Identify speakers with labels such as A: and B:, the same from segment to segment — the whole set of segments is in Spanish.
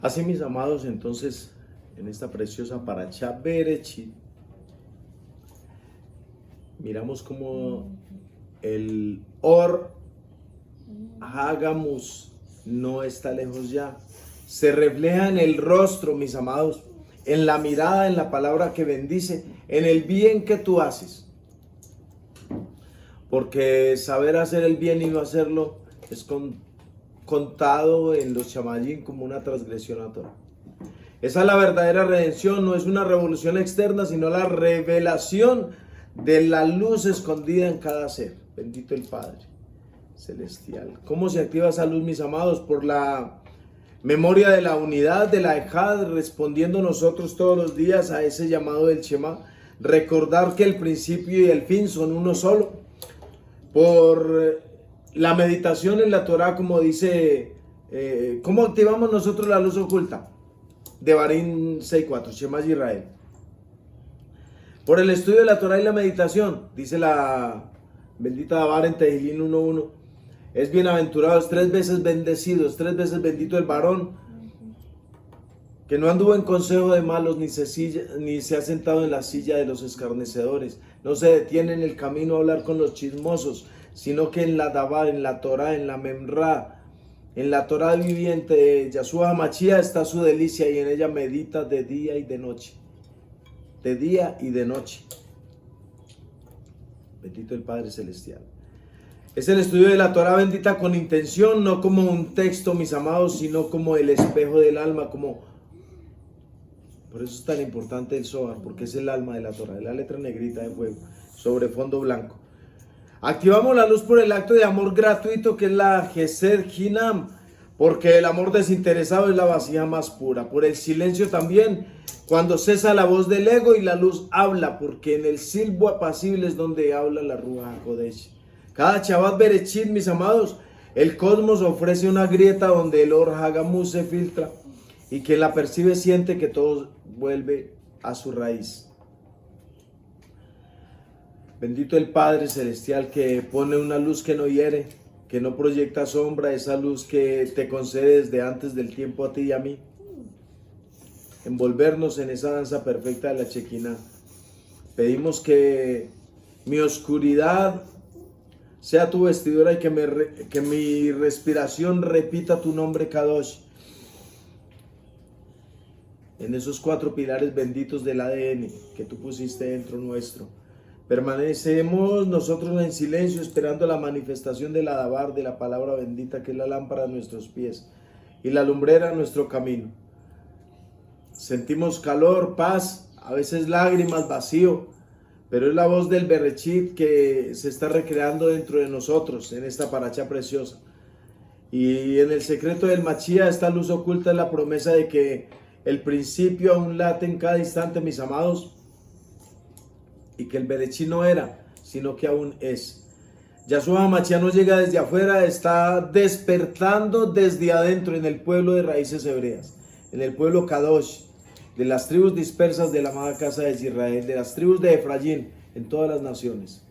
A: Así, mis amados, entonces, en esta preciosa Parashá Bereshit, miramos como el Or Hagamus no está lejos ya. Se refleja en el rostro, mis amados, en la mirada, en la palabra que bendice, en el bien que tú haces. Porque saber hacer el bien y no hacerlo es contado en los Shamayim como una transgresión a Torah. Esa es la verdadera redención, no es una revolución externa, sino la revelación de la luz escondida en cada ser. Bendito el Padre Celestial. ¿Cómo se activa esa luz, mis amados? Por la memoria de la unidad de la Ejad, respondiendo nosotros todos los días a ese llamado del Shema. Recordar que el principio y el fin son uno solo. Por la meditación en la Torah, como dice, ¿cómo activamos nosotros la luz oculta? Devarim 6.4, Shema Israel. Por el estudio de la Torah y la meditación, dice la bendita Dabar en Tehilín 1.1, es bienaventurado, es 3 veces bendecido, es 3 veces bendito el varón, que no anduvo en consejo de malos, ni se ha sentado en la silla de los escarnecedores, no se detiene en el camino a hablar con los chismosos, sino que en la Dabar, en la Torah, en la Memra, en la Torah viviente de Yahshua HaMashiach está su delicia, y en ella medita de día y de noche. De día y de noche. Bendito el Padre Celestial. Es el estudio de la Torah bendita con intención, no como un texto, mis amados, sino como el espejo del alma, como... Por eso es tan importante el Zohar, porque es el alma de la Torah, es la letra negrita de fuego, sobre fondo blanco. Activamos la luz por el acto de amor gratuito, que es la Gesed Hinam, porque el amor desinteresado es la vasija más pura. Por el silencio también, cuando cesa la voz del ego y la luz habla, porque en el silbo apacible es donde habla la Ruach HaKodesh. Cada Shabbat Bereshit, mis amados, el cosmos ofrece una grieta donde el Or Hagamus se filtra, y quien la percibe siente que todo vuelve a su raíz. Bendito el Padre Celestial, que pone una luz que no hiere, que no proyecta sombra, esa luz que te concede desde antes del tiempo a ti y a mí. Envolvernos en esa danza perfecta de la Shekinah. Pedimos que mi oscuridad sea tu vestidura y que mi respiración repita tu nombre Kadosh. En esos 4 pilares benditos del ADN que tú pusiste dentro nuestro. Permanecemos nosotros en silencio esperando la manifestación de la Dabar, de la palabra bendita, que es la lámpara de nuestros pies y la lumbrera de nuestro camino. Sentimos calor, paz, a veces lágrimas, vacío, pero es la voz del Bereshit que se está recreando dentro de nosotros en esta Parashá preciosa. Y en el secreto del Mashiach, esta luz oculta es la promesa de que el principio aún late en cada instante, mis amados, y que el Bereshit no era, sino que aún es. Yahshua HaMashiach no llega desde afuera, está despertando desde adentro en el pueblo de raíces hebreas, en el pueblo Kadosh, de las tribus dispersas de la amada casa de Israel, de las tribus de Efraín, en todas las naciones.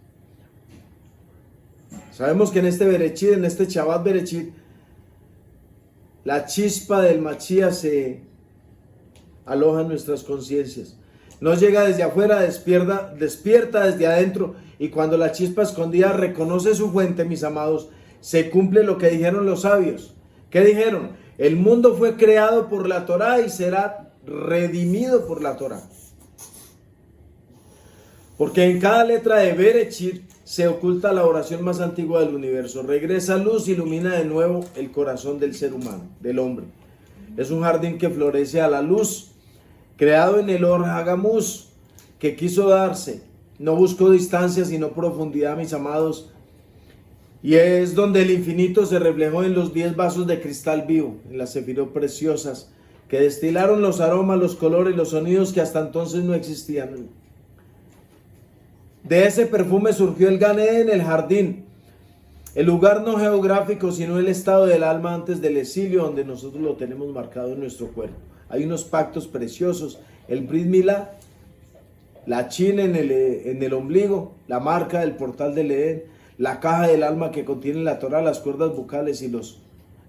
A: Sabemos que en este Bereshit, en este Shabbat Bereshit, la chispa del Mashiach se aloja en nuestras conciencias. No llega desde afuera, despierta desde adentro, y cuando la chispa escondida reconoce su fuente, mis amados, se cumple lo que dijeron los sabios. ¿Qué dijeron? El mundo fue creado por la Torah y será redimido por la Torah. Porque en cada letra de Bereshit se oculta la oración más antigua del universo. Regresa luz, ilumina de nuevo el corazón del ser humano, del hombre. Es un jardín que florece a la luz, creado en el Or Hagamus, que quiso darse. No buscó distancia, sino profundidad, mis amados. Y es donde el infinito se reflejó en los 10 vasos de cristal vivo, en las sefirot preciosas, que destilaron los aromas, los colores, los sonidos que hasta entonces no existían. De ese perfume surgió el Gan Eden, el jardín, el lugar no geográfico, sino el estado del alma antes del exilio, donde nosotros lo tenemos marcado en nuestro cuerpo. Hay unos pactos preciosos, el Brit Milá, la china en el ombligo, la marca del portal del Edén, la caja del alma que contiene la Torah, las cuerdas vocales y los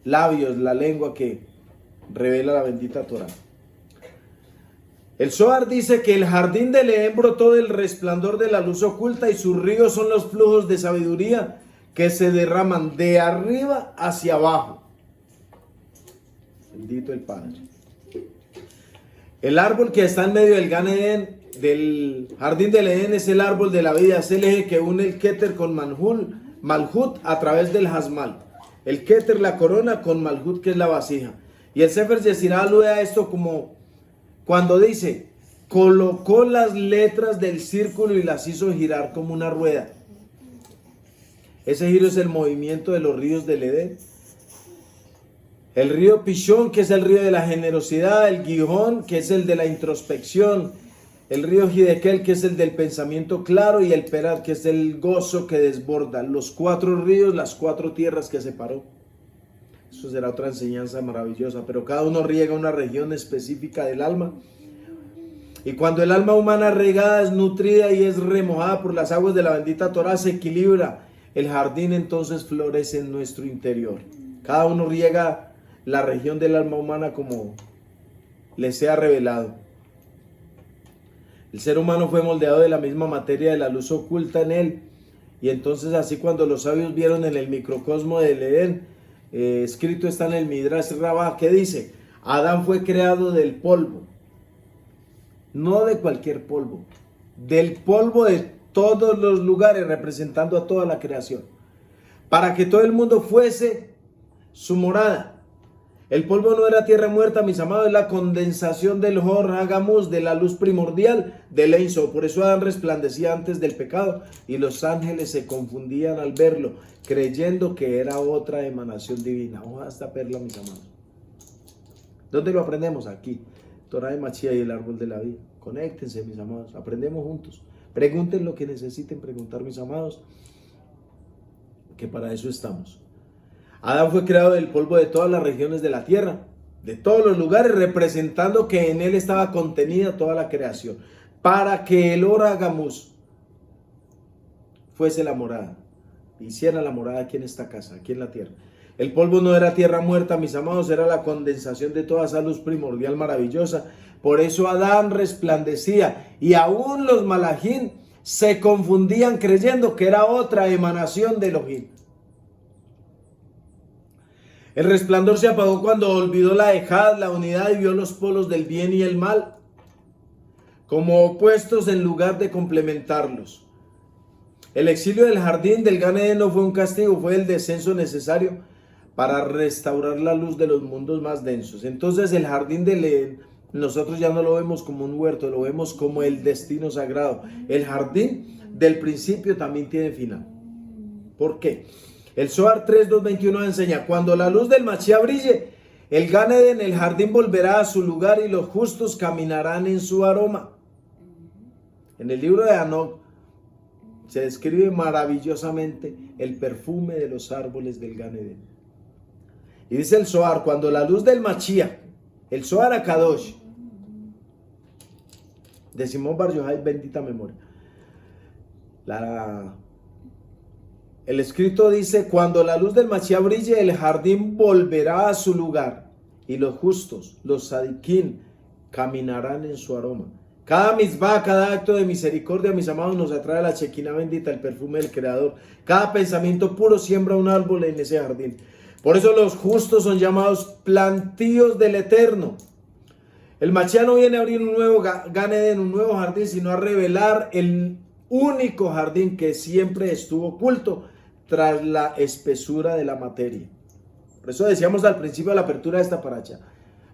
A: labios, la lengua que revela la bendita Torá. El Zohar dice que el jardín del Edén brotó del resplandor de la luz oculta y sus ríos son los flujos de sabiduría que se derraman de arriba hacia abajo. Bendito el Padre. El árbol que está en medio del Gan Edén, del jardín del Edén, es el árbol de la vida, es el eje que une el Keter con Malhut a través del Hasmal. El Keter, la corona, con Malhut, que es la vasija. Y el Sefer Yetzirah alude a esto como cuando dice, colocó las letras del círculo y las hizo girar como una rueda. Ese giro es el movimiento de los ríos del Edén. El río Pishón, que es el río de la generosidad, el Gihón, que es el de la introspección, el río Hidekel, que es el del pensamiento claro, y el Perat, que es el gozo que desborda. Los 4 ríos, las 4 tierras que separó. Eso será otra enseñanza maravillosa, pero cada uno riega una región específica del alma. Y cuando el alma humana regada es nutrida y es remojada por las aguas de la bendita Torá, se equilibra. El jardín entonces florece en nuestro interior. Cada uno riega la región del alma humana como le sea revelado. El ser humano fue moldeado de la misma materia de la luz oculta en él. Y entonces así cuando los sabios vieron en el microcosmo del Edén, escrito está en el Midrash Rabbah, que dice, Adán fue creado del polvo. No de cualquier polvo, del polvo de todos los lugares, representando a toda la creación, para que todo el mundo fuese su morada. El polvo no era tierra muerta, mis amados, es la condensación del Hor Hagamus, de la luz primordial del Ein Sof. Por eso Adán resplandecía antes del pecado y los ángeles se confundían al verlo, creyendo que era otra emanación divina. Ojalá esta perla, mis amados. ¿Dónde lo aprendemos? Aquí. Torah de Mashiach y el árbol de la vida. Conéctense, mis amados. Aprendemos juntos. Pregunten lo que necesiten preguntar, mis amados, que para eso estamos. Adán fue creado del polvo de todas las regiones de la tierra, de todos los lugares, representando que en él estaba contenida toda la creación, para que el Or Hagamus fuese la morada, hiciera la morada aquí en esta casa, aquí en la tierra. El polvo no era tierra muerta, mis amados, era la condensación de toda esa luz primordial maravillosa. Por eso Adán resplandecía y aún los malajín se confundían creyendo que era otra emanación de Elohim. El resplandor se apagó cuando olvidó la ejad, la unidad, y vio los polos del bien y el mal como opuestos en lugar de complementarlos. El exilio del jardín del Gan Edén no fue un castigo, fue el descenso necesario para restaurar la luz de los mundos más densos. Entonces el jardín del Edén, nosotros ya no lo vemos como un huerto, lo vemos como el destino sagrado. El jardín del principio también tiene final. ¿Por qué? El Zohar 3.2.21 enseña, cuando la luz del Mashiach brille, el Gan Edén, el jardín volverá a su lugar y los justos caminarán en su aroma. En el libro de Enoch se describe maravillosamente el perfume de los árboles del Gan Edén. Y dice el Zohar, cuando la luz del Mashiach, el Zohar HaKadosh, de Simón Bar Yochai, bendita memoria, el escrito dice, cuando la luz del Mashiach brille, el jardín volverá a su lugar y los justos, los sadiquín, caminarán en su aroma. Cada misbah, cada acto de misericordia, mis amados, nos atrae la Shekinah bendita, el perfume del Creador. Cada pensamiento puro siembra un árbol en ese jardín. Por eso los justos son llamados plantíos del Eterno. El Mashiach no viene a abrir un nuevo Gan Edén, un nuevo jardín, sino a revelar el único jardín que siempre estuvo oculto tras la espesura de la materia. Por eso decíamos al principio de la apertura de esta paracha,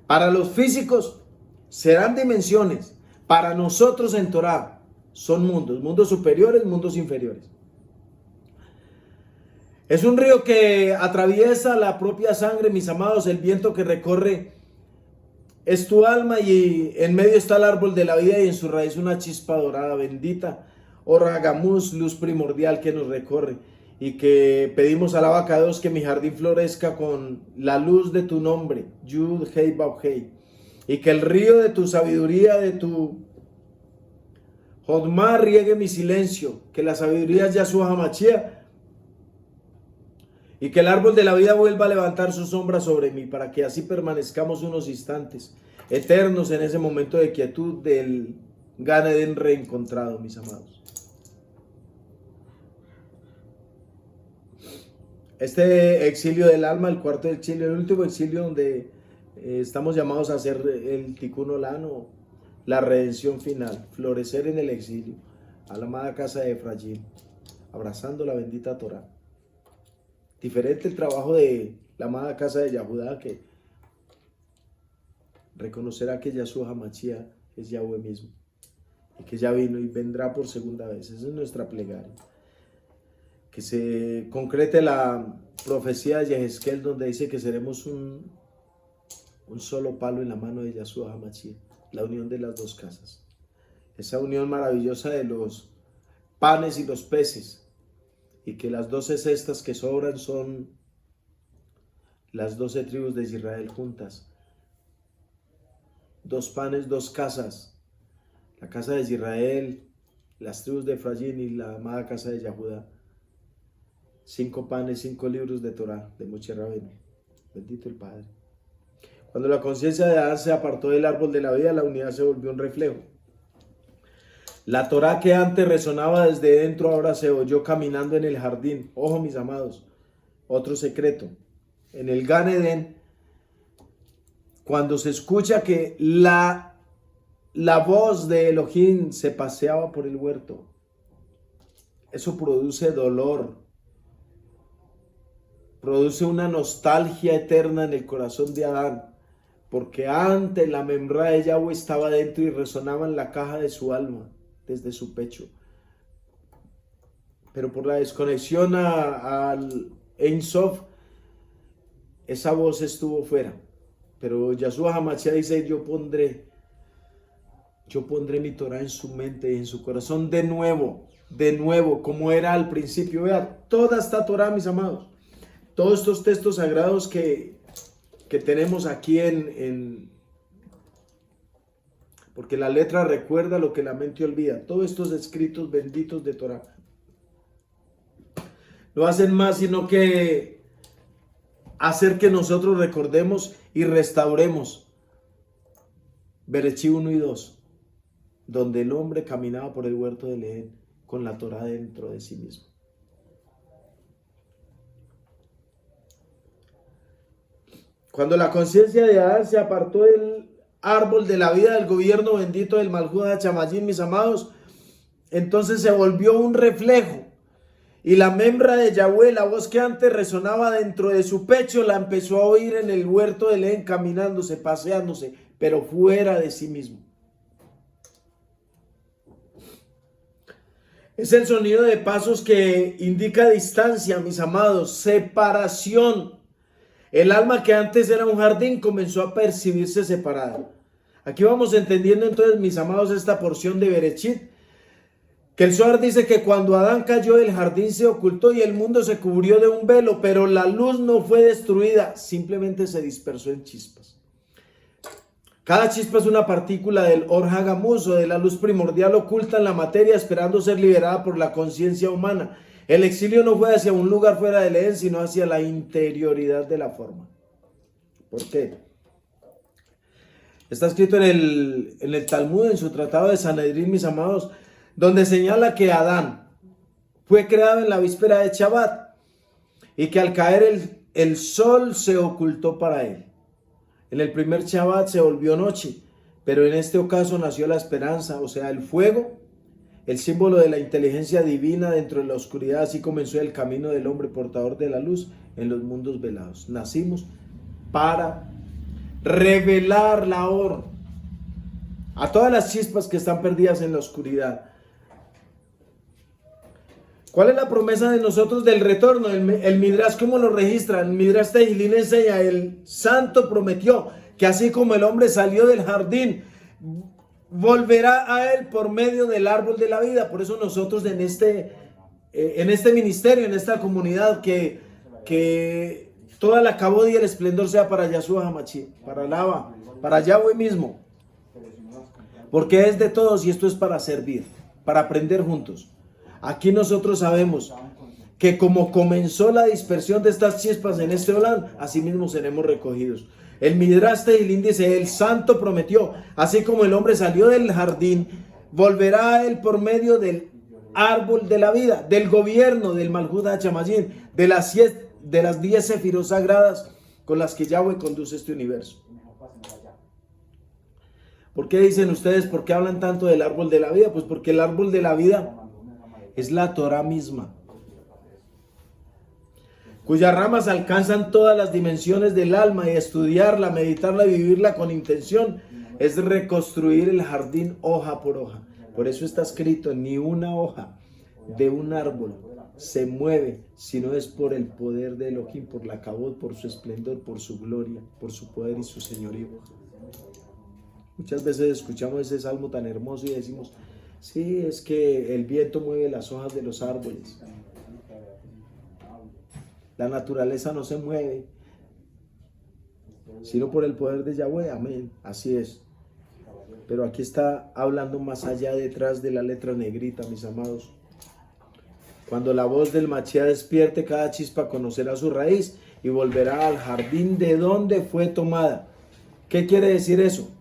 A: para los físicos serán dimensiones, para nosotros en Torah son mundos, mundos superiores, mundos inferiores. Es un río que atraviesa la propia sangre, mis amados, el viento que recorre es tu alma y en medio está el árbol de la vida y en su raíz una chispa dorada, bendita, Or Hagamus, luz primordial que nos recorre y que pedimos a la vaca Dios que mi jardín florezca con la luz de tu nombre, Yud Hei Bab Hei, y que el río de tu sabiduría, de tu Jodmah riegue mi silencio, que la sabiduría es Yahshua HaMashiach y que el árbol de la vida vuelva a levantar su sombra sobre mí, para que así permanezcamos unos instantes eternos en ese momento de quietud del Gan Eden reencontrado, mis amados. Este exilio del alma, el cuarto exilio, el último exilio donde estamos llamados a hacer el Tikkun Olam, o la redención final, florecer en el exilio, a la amada casa de Efraín, abrazando la bendita Torah. Diferente el trabajo de la amada casa de Yahudá, que reconocerá que Yahshua HaMashiach es Yahweh mismo, y que ya vino y vendrá por segunda vez. Esa es nuestra plegaria. Que se concrete la profecía de Yehezkel, donde dice que seremos un solo palo en la mano de Yahshua HaMashiach, la unión de las dos casas. Esa unión maravillosa de los panes y los peces, y que las 12 cestas que sobran son las 12 tribus de Israel juntas. 2 panes, 2 casas, la casa de Israel, las tribus de Efraín y la amada casa de Yahudá. 5 panes, 5 libros de Torah, de Moshe Rabbeinu. Bendito el Padre. Cuando la conciencia de Adán se apartó del árbol de la vida, la unidad se volvió un reflejo. La Torah que antes resonaba desde dentro, ahora se oyó caminando en el jardín. Ojo, mis amados, otro secreto. En el Gan Eden, cuando se escucha que la voz de Elohim se paseaba por el huerto, eso produce dolor, produce una nostalgia eterna en el corazón de Adán, porque antes la memra de Yahweh estaba dentro y resonaba en la caja de su alma, desde su pecho. Pero por la desconexión al Ein Sof, esa voz estuvo fuera. Pero Yahshua HaMashiach dice, yo pondré mi Torah en su mente y en su corazón de nuevo, como era al principio. Vea, toda esta Torah, mis amados, todos estos textos sagrados que tenemos aquí porque la letra recuerda lo que la mente olvida. Todos estos escritos benditos de Torah no hacen más sino que hacer que nosotros recordemos y restauremos Bereshit 1 y 2, donde el hombre caminaba por el huerto del Edén con la Torah dentro de sí mismo. Cuando la conciencia de Adán se apartó del árbol de la vida, del gobierno bendito del Malhut HaShamayim, mis amados, entonces se volvió un reflejo. Y la membra de Yahweh, la voz que antes resonaba dentro de su pecho, la empezó a oír en el huerto de Edén, caminándose, paseándose, pero fuera de sí mismo. Es el sonido de pasos que indica distancia, mis amados, separación. El alma que antes era un jardín comenzó a percibirse separada. Aquí vamos entendiendo entonces, mis amados, esta porción de Bereshit, que el Zohar dice que cuando Adán cayó, el jardín se ocultó y el mundo se cubrió de un velo, pero la luz no fue destruida, simplemente se dispersó en chispas. Cada chispa es una partícula del Or Hagamus, o de la luz primordial oculta en la materia, esperando ser liberada por la conciencia humana. El exilio no fue hacia un lugar fuera del Edén, sino hacia la interioridad de la forma. ¿Por qué? Está escrito en el Talmud, en su tratado de Sanedrín, mis amados, donde señala que Adán fue creado en la víspera de Shabbat y que al caer el sol se ocultó para él. En el primer Shabbat se volvió noche, pero en este ocaso nació la esperanza, o sea, el fuego, el símbolo de la inteligencia divina dentro de la oscuridad. Así comenzó el camino del hombre portador de la luz en los mundos velados. Nacimos para revelar la Or a todas las chispas que están perdidas en la oscuridad. ¿Cuál es la promesa de nosotros del retorno? El Midrash, ¿cómo lo registra? El Midrash Tehilín enseña, el santo prometió que así como el hombre salió del jardín, volverá a él por medio del árbol de la vida. Por eso nosotros en este ministerio, en esta comunidad, que toda la cabod y el esplendor sea para Yahshua HaMashiach, para Lava, para Yahweh mismo, porque es de todos y esto es para servir, para aprender juntos. Aquí nosotros sabemos que como comenzó la dispersión de estas chispas en este Olam, así mismo seremos recogidos. El Midrash Tehillim dice, el santo prometió, así como el hombre salió del jardín, volverá a él por medio del árbol de la vida, del gobierno, del Malhut HaShamayim, de las 10 sefirot sagradas con las que Yahweh conduce este universo. ¿Por qué dicen ustedes, por qué hablan tanto del árbol de la vida? Pues porque el árbol de la vida es la Torah misma, cuyas ramas alcanzan todas las dimensiones del alma, y estudiarla, meditarla y vivirla con intención es reconstruir el jardín hoja por hoja. Por eso está escrito, ni una hoja de un árbol se mueve si no es por el poder de Elohim, por la Kabod, por su esplendor, por su gloria, por su poder y su señorío. Muchas veces escuchamos ese salmo tan hermoso y decimos, sí, es que el viento mueve las hojas de los árboles. La naturaleza no se mueve, sino por el poder de Yahweh. Amén. Así es. Pero aquí está hablando más allá, detrás de la letra negrita, mis amados. Cuando la voz del Mashiach despierte, cada chispa conocerá su raíz y volverá al jardín de donde fue tomada. ¿Qué quiere decir eso?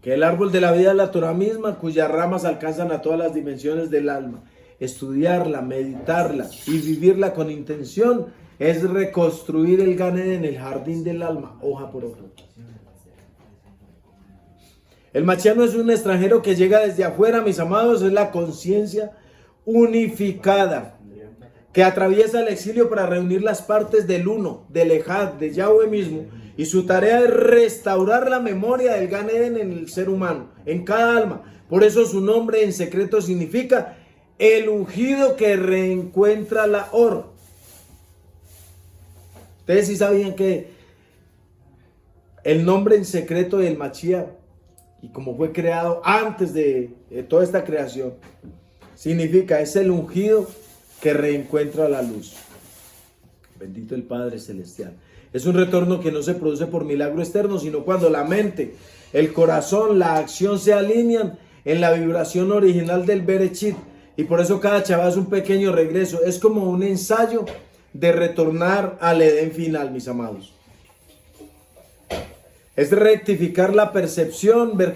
A: Que el árbol de la vida es la Torah misma, cuyas ramas alcanzan a todas las dimensiones del alma. Estudiarla, meditarla y vivirla con intención es reconstruir el Gan Eden en el jardín del alma, hoja por hoja. El Mashiach no es un extranjero que llega desde afuera, mis amados, es la conciencia unificada que atraviesa el exilio para reunir las partes del uno, del Ejad, de Yahweh mismo, y su tarea es restaurar la memoria del Gan Eden en el ser humano, en cada alma. Por eso su nombre en secreto significa el ungido que reencuentra la Or. Ustedes sí sabían que el nombre en secreto del Mashiach, y como fue creado antes de toda esta creación, significa, es el ungido que reencuentra la luz. Bendito el Padre Celestial. Es un retorno que no se produce por milagro externo, sino cuando la mente, el corazón, la acción se alinean en la vibración original del Bereshit. Y por eso cada Shabbat es un pequeño regreso. Es como un ensayo de retornar al Edén final, mis amados. Es rectificar la percepción, ver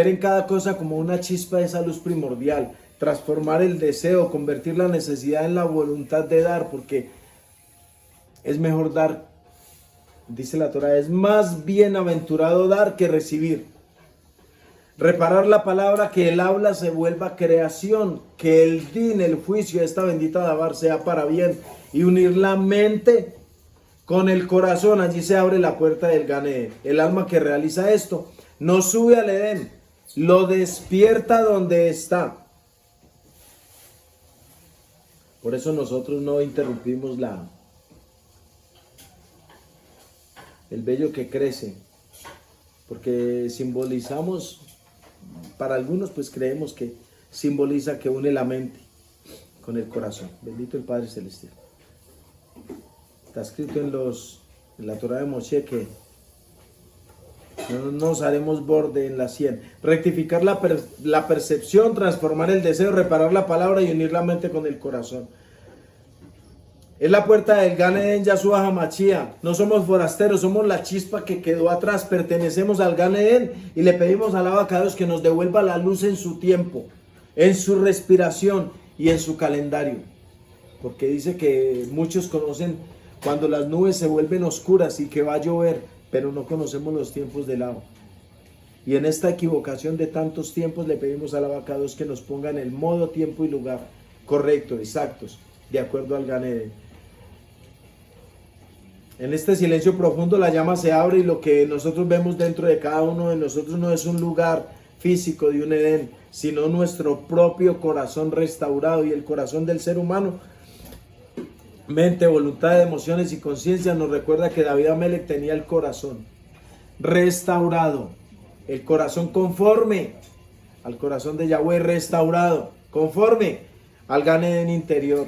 A: en cada cosa como una chispa de esa luz primordial, transformar el deseo, convertir la necesidad en la voluntad de dar, porque es mejor dar, dice la Torah, es más bienaventurado dar que recibir. Reparar la palabra, que el habla se vuelva creación, que el din, el juicio, esta bendita dabar sea para bien, y unir la mente con el corazón. Allí se abre la puerta del Gan Eden. El alma que realiza esto no sube al Edén, lo despierta donde está. Por eso nosotros no interrumpimos el vello que crece, porque simbolizamos, para algunos pues creemos que simboliza que une la mente con el corazón. Bendito el Padre Celestial. Está escrito en la Torah de Moshe que no nos haremos borde en la sien. Rectificar la percepción, transformar el deseo, reparar la palabra y unir la mente con el corazón. Es la puerta del Gan Eden Yahshua HaMashiach. No somos forasteros, somos la chispa que quedó atrás. Pertenecemos al Gan Eden y le pedimos al Abacados que nos devuelva la luz en su tiempo, en su respiración y en su calendario. Porque dice que muchos conocen cuando las nubes se vuelven oscuras y que va a llover, pero no conocemos los tiempos del agua. Y en esta equivocación de tantos tiempos le pedimos al Abacados que nos ponga en el modo, tiempo y lugar correcto, exactos, de acuerdo al Gan Eden. En este silencio profundo la llama se abre y lo que nosotros vemos dentro de cada uno de nosotros no es un lugar físico de un Edén, sino nuestro propio corazón restaurado. Y el corazón del ser humano, mente, voluntad, emociones y conciencia, nos recuerda que David Amelech tenía el corazón restaurado, el corazón conforme al corazón de Yahweh, restaurado, conforme al Gan Eden interior.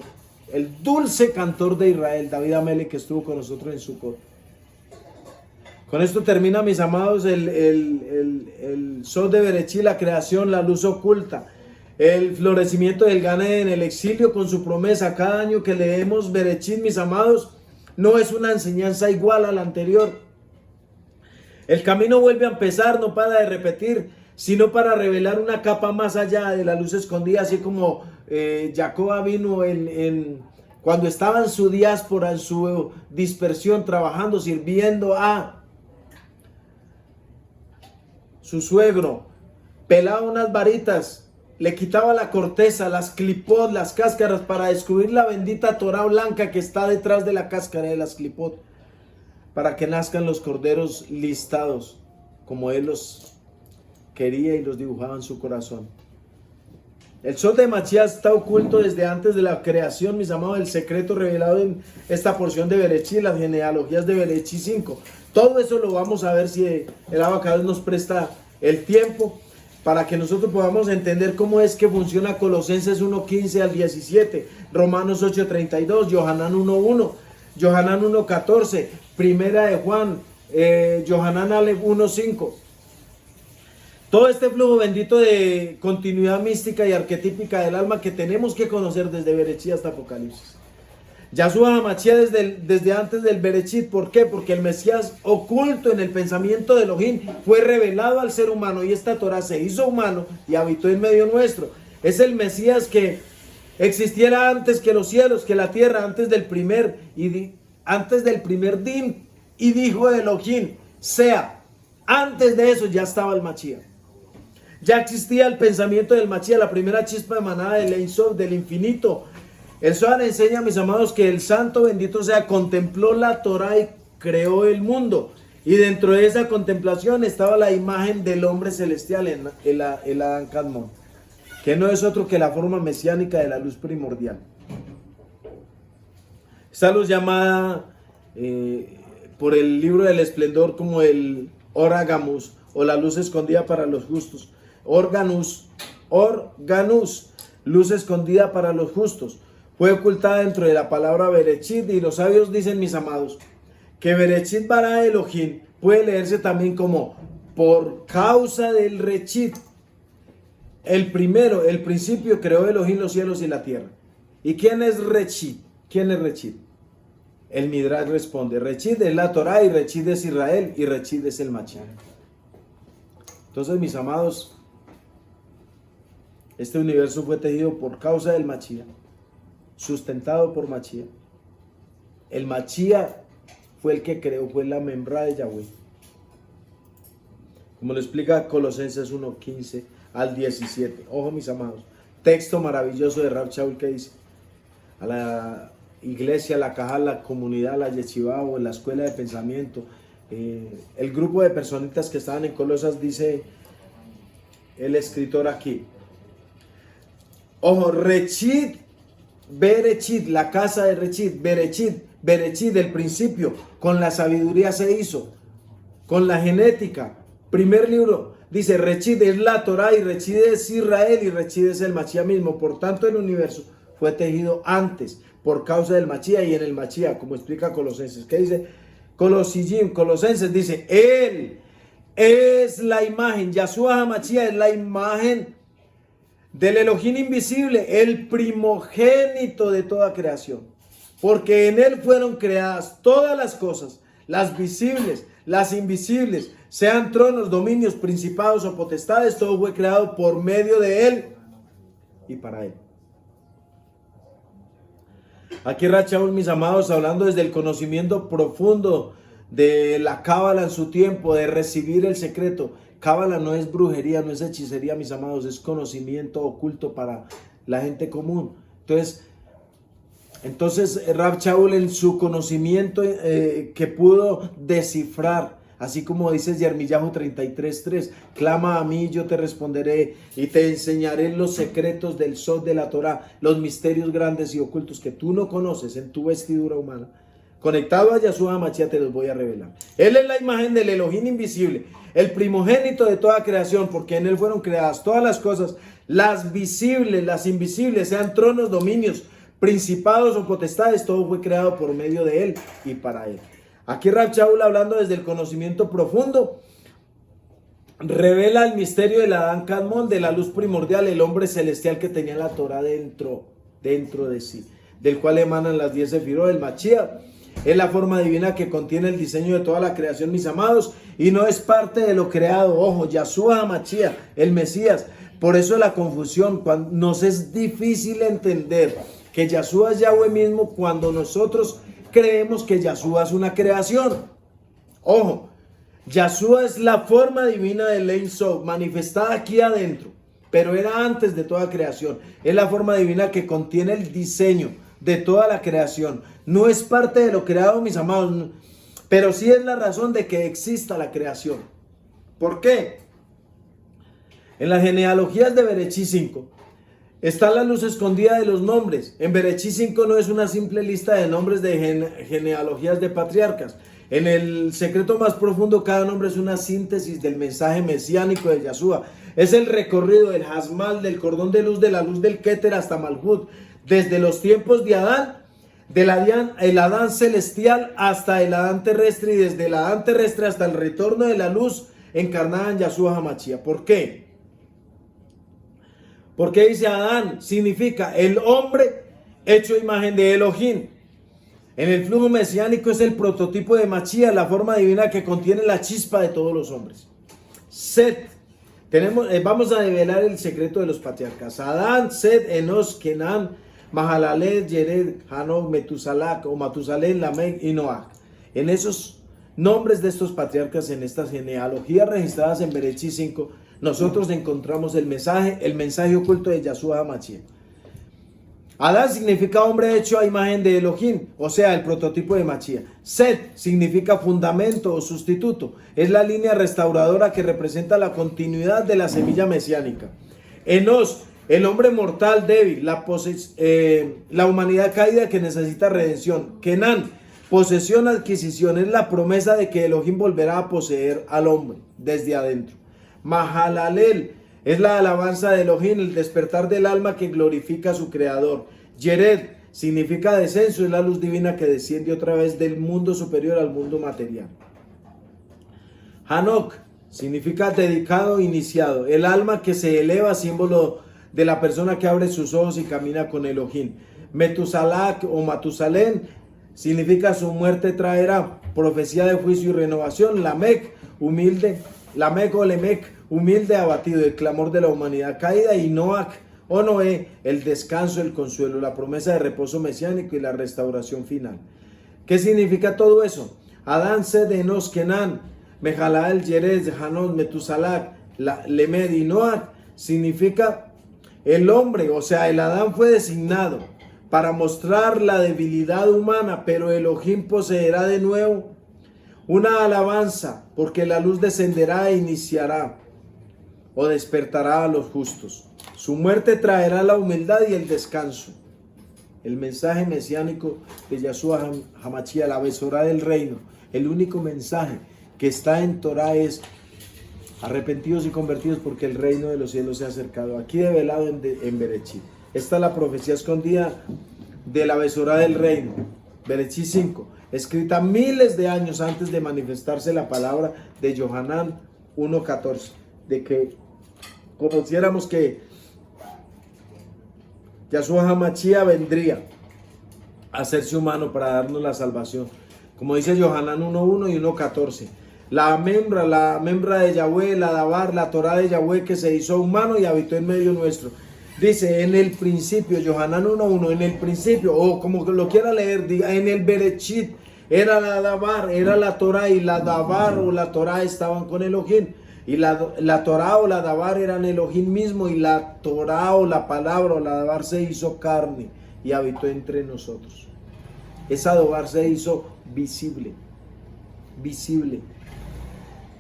A: El dulce cantor de Israel, David Amelech, que estuvo con nosotros en Sucot. Con esto termina, mis amados, el Sod de Berechí, la creación, la luz oculta, el florecimiento del Gan Eden, el exilio con su promesa. Cada año que leemos Berechí, mis amados, no es una enseñanza igual a la anterior. El camino vuelve a empezar, no para de repetir, sino para revelar una capa más allá de la luz escondida, así como Jacob vino cuando estaba en su diáspora, en su dispersión, trabajando, sirviendo a su suegro, pelaba unas varitas, le quitaba la corteza, las clipot, las cáscaras, para descubrir la bendita Torah blanca que está detrás de la cáscara de las clipot, para que nazcan los corderos listados, como él los quería y los dibujaba en su corazón. El Sod de Mashiach está oculto desde antes de la creación, mis amados, el secreto revelado en esta porción de Berechí, las genealogías de Berechí 5. Todo eso lo vamos a ver si el Abacados nos presta el tiempo para que nosotros podamos entender cómo es que funciona Colosenses 1:15 al 17, Romanos 8:32, Yohanan 1:1, Yohanan 1:14, Primera de Juan, Yohanan 1:5. Todo este flujo bendito de continuidad mística y arquetípica del alma que tenemos que conocer desde Berechí hasta Apocalipsis. Yahshua HaMashiach desde antes del Berechit. ¿Por qué? Porque el Mesías oculto en el pensamiento de Elohim fue revelado al ser humano, y esta Torah se hizo humano y habitó en medio nuestro. Es el Mesías que existiera antes que los cielos, que la tierra, antes del primer din, y dijo Elohim, sea. Antes de eso ya estaba el Mashiach. Ya existía el pensamiento del Mashiach, la primera chispa de manada del Ein Sof, del infinito. El Zohar enseña, mis amados, que el santo bendito sea contempló la Torah y creó el mundo, y dentro de esa contemplación estaba la imagen del hombre celestial, el Adán Kadmon, que no es otro que la forma mesiánica de la luz primordial. Esta luz llamada por el libro del esplendor como el Orgamus, o la luz escondida para los justos. Organus, luz escondida para los justos, fue ocultada dentro de la palabra Berechit, y los sabios dicen, mis amados, que Berechit bara Elohim puede leerse también como por causa del Rechit. El principio creó Elohim los cielos y la tierra. ¿Y quién es Rechit? ¿Quién es Rechit? El Midrash responde, Rechit es la Torah, y Rechit es Israel, y Rechit es el Mashiach. Entonces, mis amados, este universo fue tejido por causa del Mashiach, sustentado por Mashiach. El Mashiach fue el que creó, fue la membra de Yahweh, como lo explica Colosenses 1:15 al 17. Ojo, mis amados, texto maravilloso de Rav Shaul, que dice: a la iglesia, la caja, la comunidad, la yeshiva o la escuela de pensamiento, el grupo de personitas que estaban en Colosas, dice el escritor aquí, ojo, Rechit, Berechit, la casa de Rechit, Berechit, el principio, con la sabiduría se hizo, con la genética. Primer libro, dice Rechit es la Torah, y Rechit es Israel, y Rechit es el Mashiach mismo. Por tanto, el universo fue tejido antes por causa del Mashiach, y en el Mashiach, como explica Colosenses. ¿Qué dice Colosenses? Dice, él es la imagen, Yahshua HaMashiach es la imagen del Elohim invisible, el primogénito de toda creación, porque en él fueron creadas todas las cosas, las visibles, las invisibles, sean tronos, dominios, principados o potestades. Todo fue creado por medio de él y para él. Aquí Rav Shaul, mis amados, hablando desde el conocimiento profundo de la cábala en su tiempo, de recibir el secreto. Cábala no es brujería, no es hechicería, mis amados, es conocimiento oculto para la gente común. Entonces Rav Shaul, en su conocimiento que pudo descifrar, así como dice Yermiyahu 33:3, clama a mí, yo te responderé y te enseñaré los secretos del Sod de la Torah, los misterios grandes y ocultos que tú no conoces en tu vestidura humana. Conectado a Yahshua HaMashiach te los voy a revelar. Él es la imagen del Elohim invisible, el primogénito de toda creación, porque en él fueron creadas todas las cosas, las visibles, las invisibles, sean tronos, dominios, principados o potestades. Todo fue creado por medio de él y para él. Aquí Rab Shaul, hablando desde el conocimiento profundo, revela el misterio del Adán Kadmon, de la luz primordial, el hombre celestial que tenía la Torah dentro de sí, del cual emanan las 10 sefirot, el Mashiach. Es la forma divina que contiene el diseño de toda la creación, mis amados, y no es parte de lo creado. Ojo, Yahshua HaMashiach, el Mesías. Por eso la confusión, cuando nos es difícil entender que Yahshua es Yahweh mismo cuando nosotros creemos que Yahshua es una creación. Ojo, Yahshua es la forma divina del Ein Sof, manifestada aquí adentro, pero era antes de toda creación. Es la forma divina que contiene el diseño de toda la creación. No es parte de lo creado, mis amados, pero sí es la razón de que exista la creación. ¿Por qué? En las genealogías de Berechí 5 está la luz escondida de los nombres. En Berechí 5 no es una simple lista de nombres de genealogías de patriarcas. En el secreto más profundo, cada nombre es una síntesis del mensaje mesiánico de Yahshua. Es el recorrido del Hasmal, del cordón de luz, de la luz del Keter hasta Malhut, desde los tiempos de Adán, el Adán celestial hasta el Adán terrestre, y desde el Adán terrestre hasta el retorno de la luz encarnada en Yahshua HaMashiach. ¿Por qué? Porque dice Adán, significa el hombre hecho imagen de Elohim. En el flujo mesiánico es el prototipo de Mashiach, la forma divina que contiene la chispa de todos los hombres. Set, vamos a develar el secreto de los patriarcas. Adán, Set, Enos, Kenan, Mahalalel, Yered, Hanok, Metusalak o Matusalén, Lamec y Noach. En esos nombres de estos patriarcas, en estas genealogías registradas en Berechí 5, nosotros encontramos el mensaje oculto de Yahshua HaMashiach. Adán significa hombre hecho a imagen de Elohim, o sea, el prototipo de Mashiach. Set significa fundamento o sustituto. Es la línea restauradora que representa la continuidad de la semilla mesiánica. Enos, el hombre mortal débil, la humanidad caída que necesita redención. Kenan, posesión, adquisición, es la promesa de que Elohim volverá a poseer al hombre desde adentro. Mahalalel es la alabanza de Elohim, el despertar del alma que glorifica a su creador. Yered significa descenso, es la luz divina que desciende otra vez del mundo superior al mundo material. Hanok significa dedicado, iniciado, el alma que se eleva, símbolo de la persona que abre sus ojos y camina con Elohim. Metusalak o Matusalén significa su muerte traerá, profecía de juicio y renovación. Lamec, humilde, Lamec o Lemec, humilde, abatido, el clamor de la humanidad caída. Y Noach o Noé, el descanso, el consuelo, la promesa de reposo mesiánico y la restauración final. ¿Qué significa todo eso? Adán, Sed, Enos, Kenan, Mehalael, Yered, Hanón, Metusalak, Lemed y Noach significa el hombre, o sea, el Adán fue designado para mostrar la debilidad humana, pero Elohim poseerá de nuevo una alabanza, porque la luz descenderá e iniciará o despertará a los justos. Su muerte traerá la humildad y el descanso. El mensaje mesiánico de Yahshua HaMashiach, la besorá del reino, el único mensaje que está en Torah es arrepentidos y convertidos porque el reino de los cielos se ha acercado. Aquí develado en Berechí. Esta es la profecía escondida de la besorá del reino. Berechí 5, escrita miles de años antes de manifestarse la palabra de Yohanan 1:14, de que conociéramos que Yahshua HaMashiach vendría a hacerse humano para darnos la salvación. Como dice Yohanan 1:1 y 1:14. La membra de Yahweh, la Dabar, la Torah de Yahweh que se hizo humano y habitó en medio nuestro. Dice en el principio, Yohanan 1:1, en el principio, o como lo quiera leer, diga, en el Berechit, era la Dabar, era la Torah, y la Dabar o la Torah estaban con Elohim. Y la Torah o la Dabar eran Elohim mismo, y la Torah o la palabra o la Dabar se hizo carne y habitó entre nosotros. Esa Dabar se hizo visible.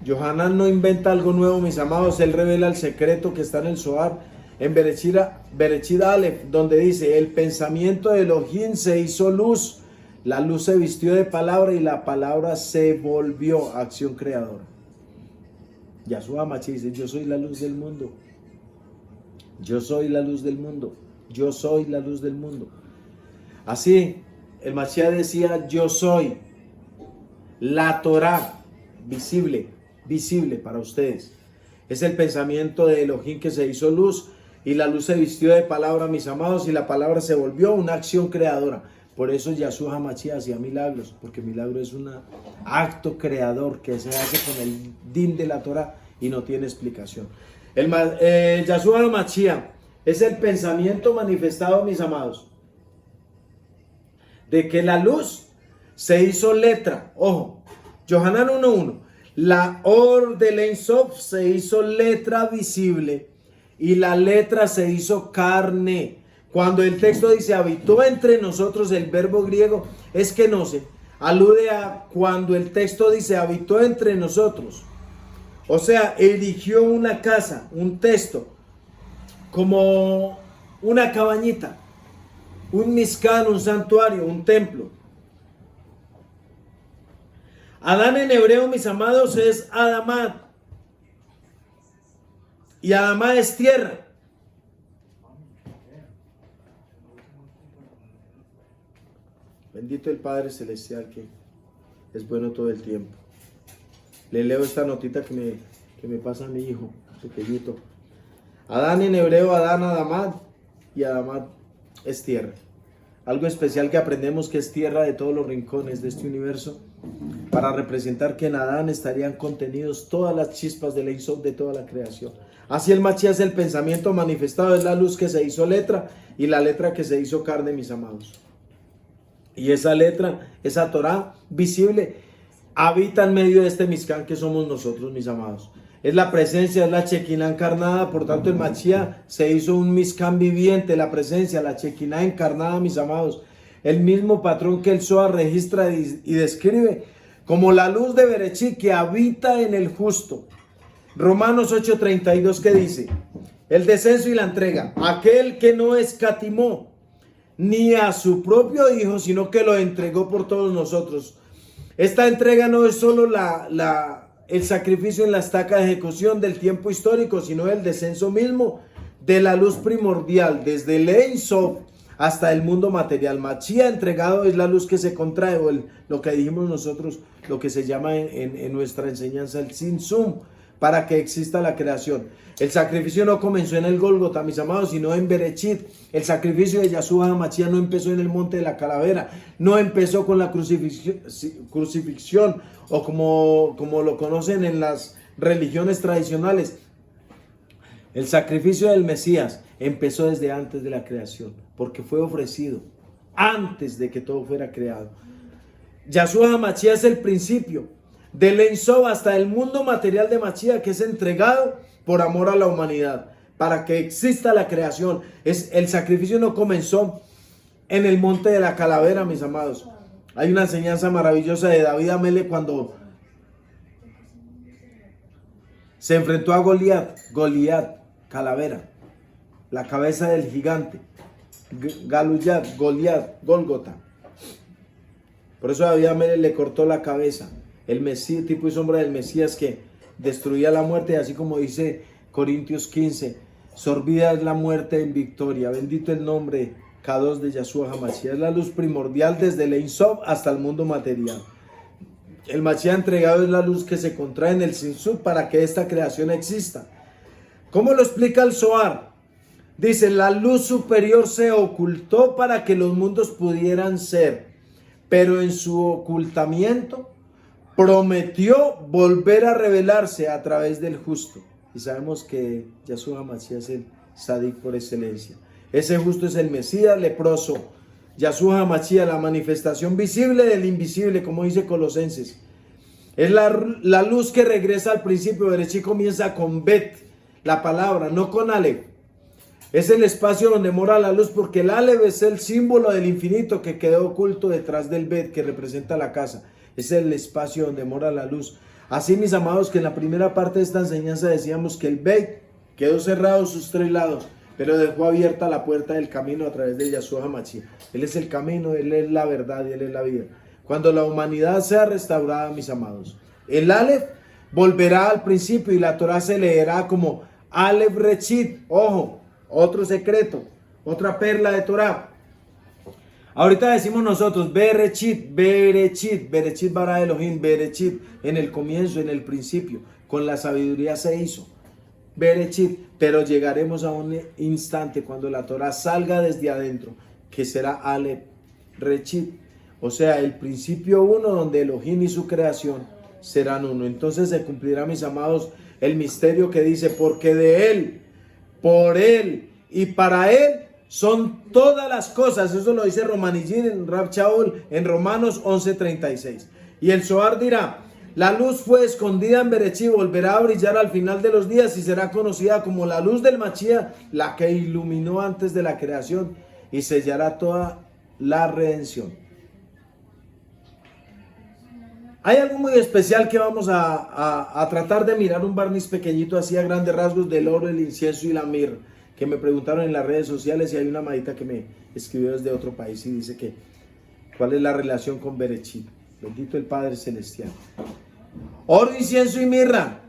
A: Yohanan no inventa algo nuevo, mis amados, él revela el secreto que está en el Zohar, en Berechit Aleph, donde dice, el pensamiento de Elohim se hizo luz, la luz se vistió de palabra y la palabra se volvió acción creadora. Yahshua HaMashiach dice, yo soy la luz del mundo, yo soy la luz del mundo, yo soy la luz del mundo. Así, el Mashiach decía, yo soy. La Torá, visible para ustedes. Es el pensamiento de Elohim que se hizo luz, y la luz se vistió de palabra, mis amados, y la palabra se volvió una acción creadora. Por eso Yahshua HaMashiach hacía milagros, porque milagro es un acto creador que se hace con el din de la Torah y no tiene explicación. Yahshua HaMashiach es el pensamiento manifestado, mis amados, de que la luz se hizo letra. Ojo, Yohanan 1:1. La Or del Ein Sof se hizo letra visible y la letra se hizo carne. Cuando el texto dice habitó entre nosotros, el verbo griego es kenose, alude a cuando el texto dice habitó entre nosotros. O sea, erigió una casa, un texto, como una cabañita, un mizcán, un santuario, un templo. Adán en hebreo, mis amados, es Adamá. Y Adamá es tierra. Bendito el Padre Celestial, que es bueno todo el tiempo. Le leo esta notita que me pasa a mi hijo pequeñito. Adán en hebreo, Adán, Adamá, y Adamá es tierra. Algo especial que aprendemos, que es tierra de todos los rincones de este universo, para representar que en Adán estarían contenidos todas las chispas del Ein Sof de toda la creación. Así el Mashiach es el pensamiento manifestado, es la luz que se hizo letra y la letra que se hizo carne, mis amados. Y esa letra, esa Torah visible, habita en medio de este Mizcán que somos nosotros, mis amados. Es la presencia, es la Shekinah encarnada. Por tanto el Mashiach se hizo un Mizcán viviente, la presencia, la Shekinah encarnada, mis amados. El mismo patrón que el Zohar registra y describe como la luz de Bereshit que habita en el justo. Romanos 8:32, que dice: el descenso y la entrega, aquel que no escatimó ni a su propio Hijo, sino que lo entregó por todos nosotros. Esta entrega no es solo el sacrificio en la estaca de ejecución del tiempo histórico, sino el descenso mismo de la luz primordial, desde el Ein Sof hasta el mundo material. Mashiach entregado es la luz que se contrae, o lo que dijimos nosotros, lo que se llama en nuestra enseñanza el Tzimtzum, para que exista la creación. El sacrificio no comenzó en el Gólgota, mis amados, sino en Bereshit. El sacrificio de Yahshua HaMashiach no empezó en el monte de la calavera, no empezó con la crucifixión, o como lo conocen en las religiones tradicionales. El sacrificio del Mesías empezó desde antes de la creación, porque fue ofrecido antes de que todo fuera creado. Yahshua HaMashiach es el principio del Ein Sof hasta el mundo material de Mashiach, que es entregado por amor a la humanidad, para que exista la creación. El sacrificio no comenzó en el monte de la calavera, mis amados. Hay una enseñanza maravillosa de David Amele cuando se enfrentó a Goliat, calavera, la cabeza del gigante, Goliat, Gólgota. Por eso David Amele le cortó la cabeza. El Mesías, tipo y sombra del Mesías que destruía la muerte, así como dice Corintios 15, sorbida es la muerte en victoria. Bendito el nombre Kadosh de Yahshua HaMashiach. Es la luz primordial desde el Ein Sof hasta el mundo material. El Mashiach entregado es la luz que se contrae en el Tzimtzum para que esta creación exista. ¿Cómo lo explica el Zohar? Dice: la luz superior se ocultó para que los mundos pudieran ser, pero en su ocultamiento prometió volver a revelarse a través del justo. Y sabemos que Yahshua HaMashiach es el Sadik por excelencia. Ese justo es el Mesías leproso. Yahshua HaMashiach, la manifestación visible del invisible, como dice Colosenses. Es la luz que regresa al principio. Bereshit comienza con Bet, la palabra, no con Aleph. Es el espacio donde mora la luz, porque el Aleph es el símbolo del infinito que quedó oculto detrás del Bet, que representa la casa. Es el espacio donde mora la luz. Así, mis amados, que en la primera parte de esta enseñanza decíamos que el Beit quedó cerrado sus tres lados, pero dejó abierta la puerta del camino a través de Yahshua HaMashiach. Él es el camino, Él es la verdad y Él es la vida. Cuando la humanidad sea restaurada, mis amados, el Aleph volverá al principio y la Torah se leerá como Aleph Reshit. Ojo, otro secreto, otra perla de Torah. Ahorita decimos nosotros, Berechit, Berechit, Berechit bara Elohim, Berechit, en el comienzo, en el principio, con la sabiduría se hizo. Berechit, pero llegaremos a un instante cuando la Torah salga desde adentro, que será Aleph, Rechit, o sea, el principio uno, donde Elohim y su creación serán uno. Entonces se cumplirá, mis amados, el misterio que dice, porque de Él, por Él y para Él son todas las cosas. Eso lo dice Romanillín en Rab Shaul en Romanos 11:36. Y el Zohar dirá, la luz fue escondida en Berechit, volverá a brillar al final de los días y será conocida como la luz del Mashiach, la que iluminó antes de la creación y sellará toda la redención. Hay algo muy especial que vamos a tratar de mirar, un barniz pequeñito así a grandes rasgos del oro, el incienso y la mirra, que me preguntaron en las redes sociales, y hay una amadita que me escribió desde otro país y dice que cuál es la relación con Berechit. Bendito el Padre Celestial. Oro, incienso y mirra,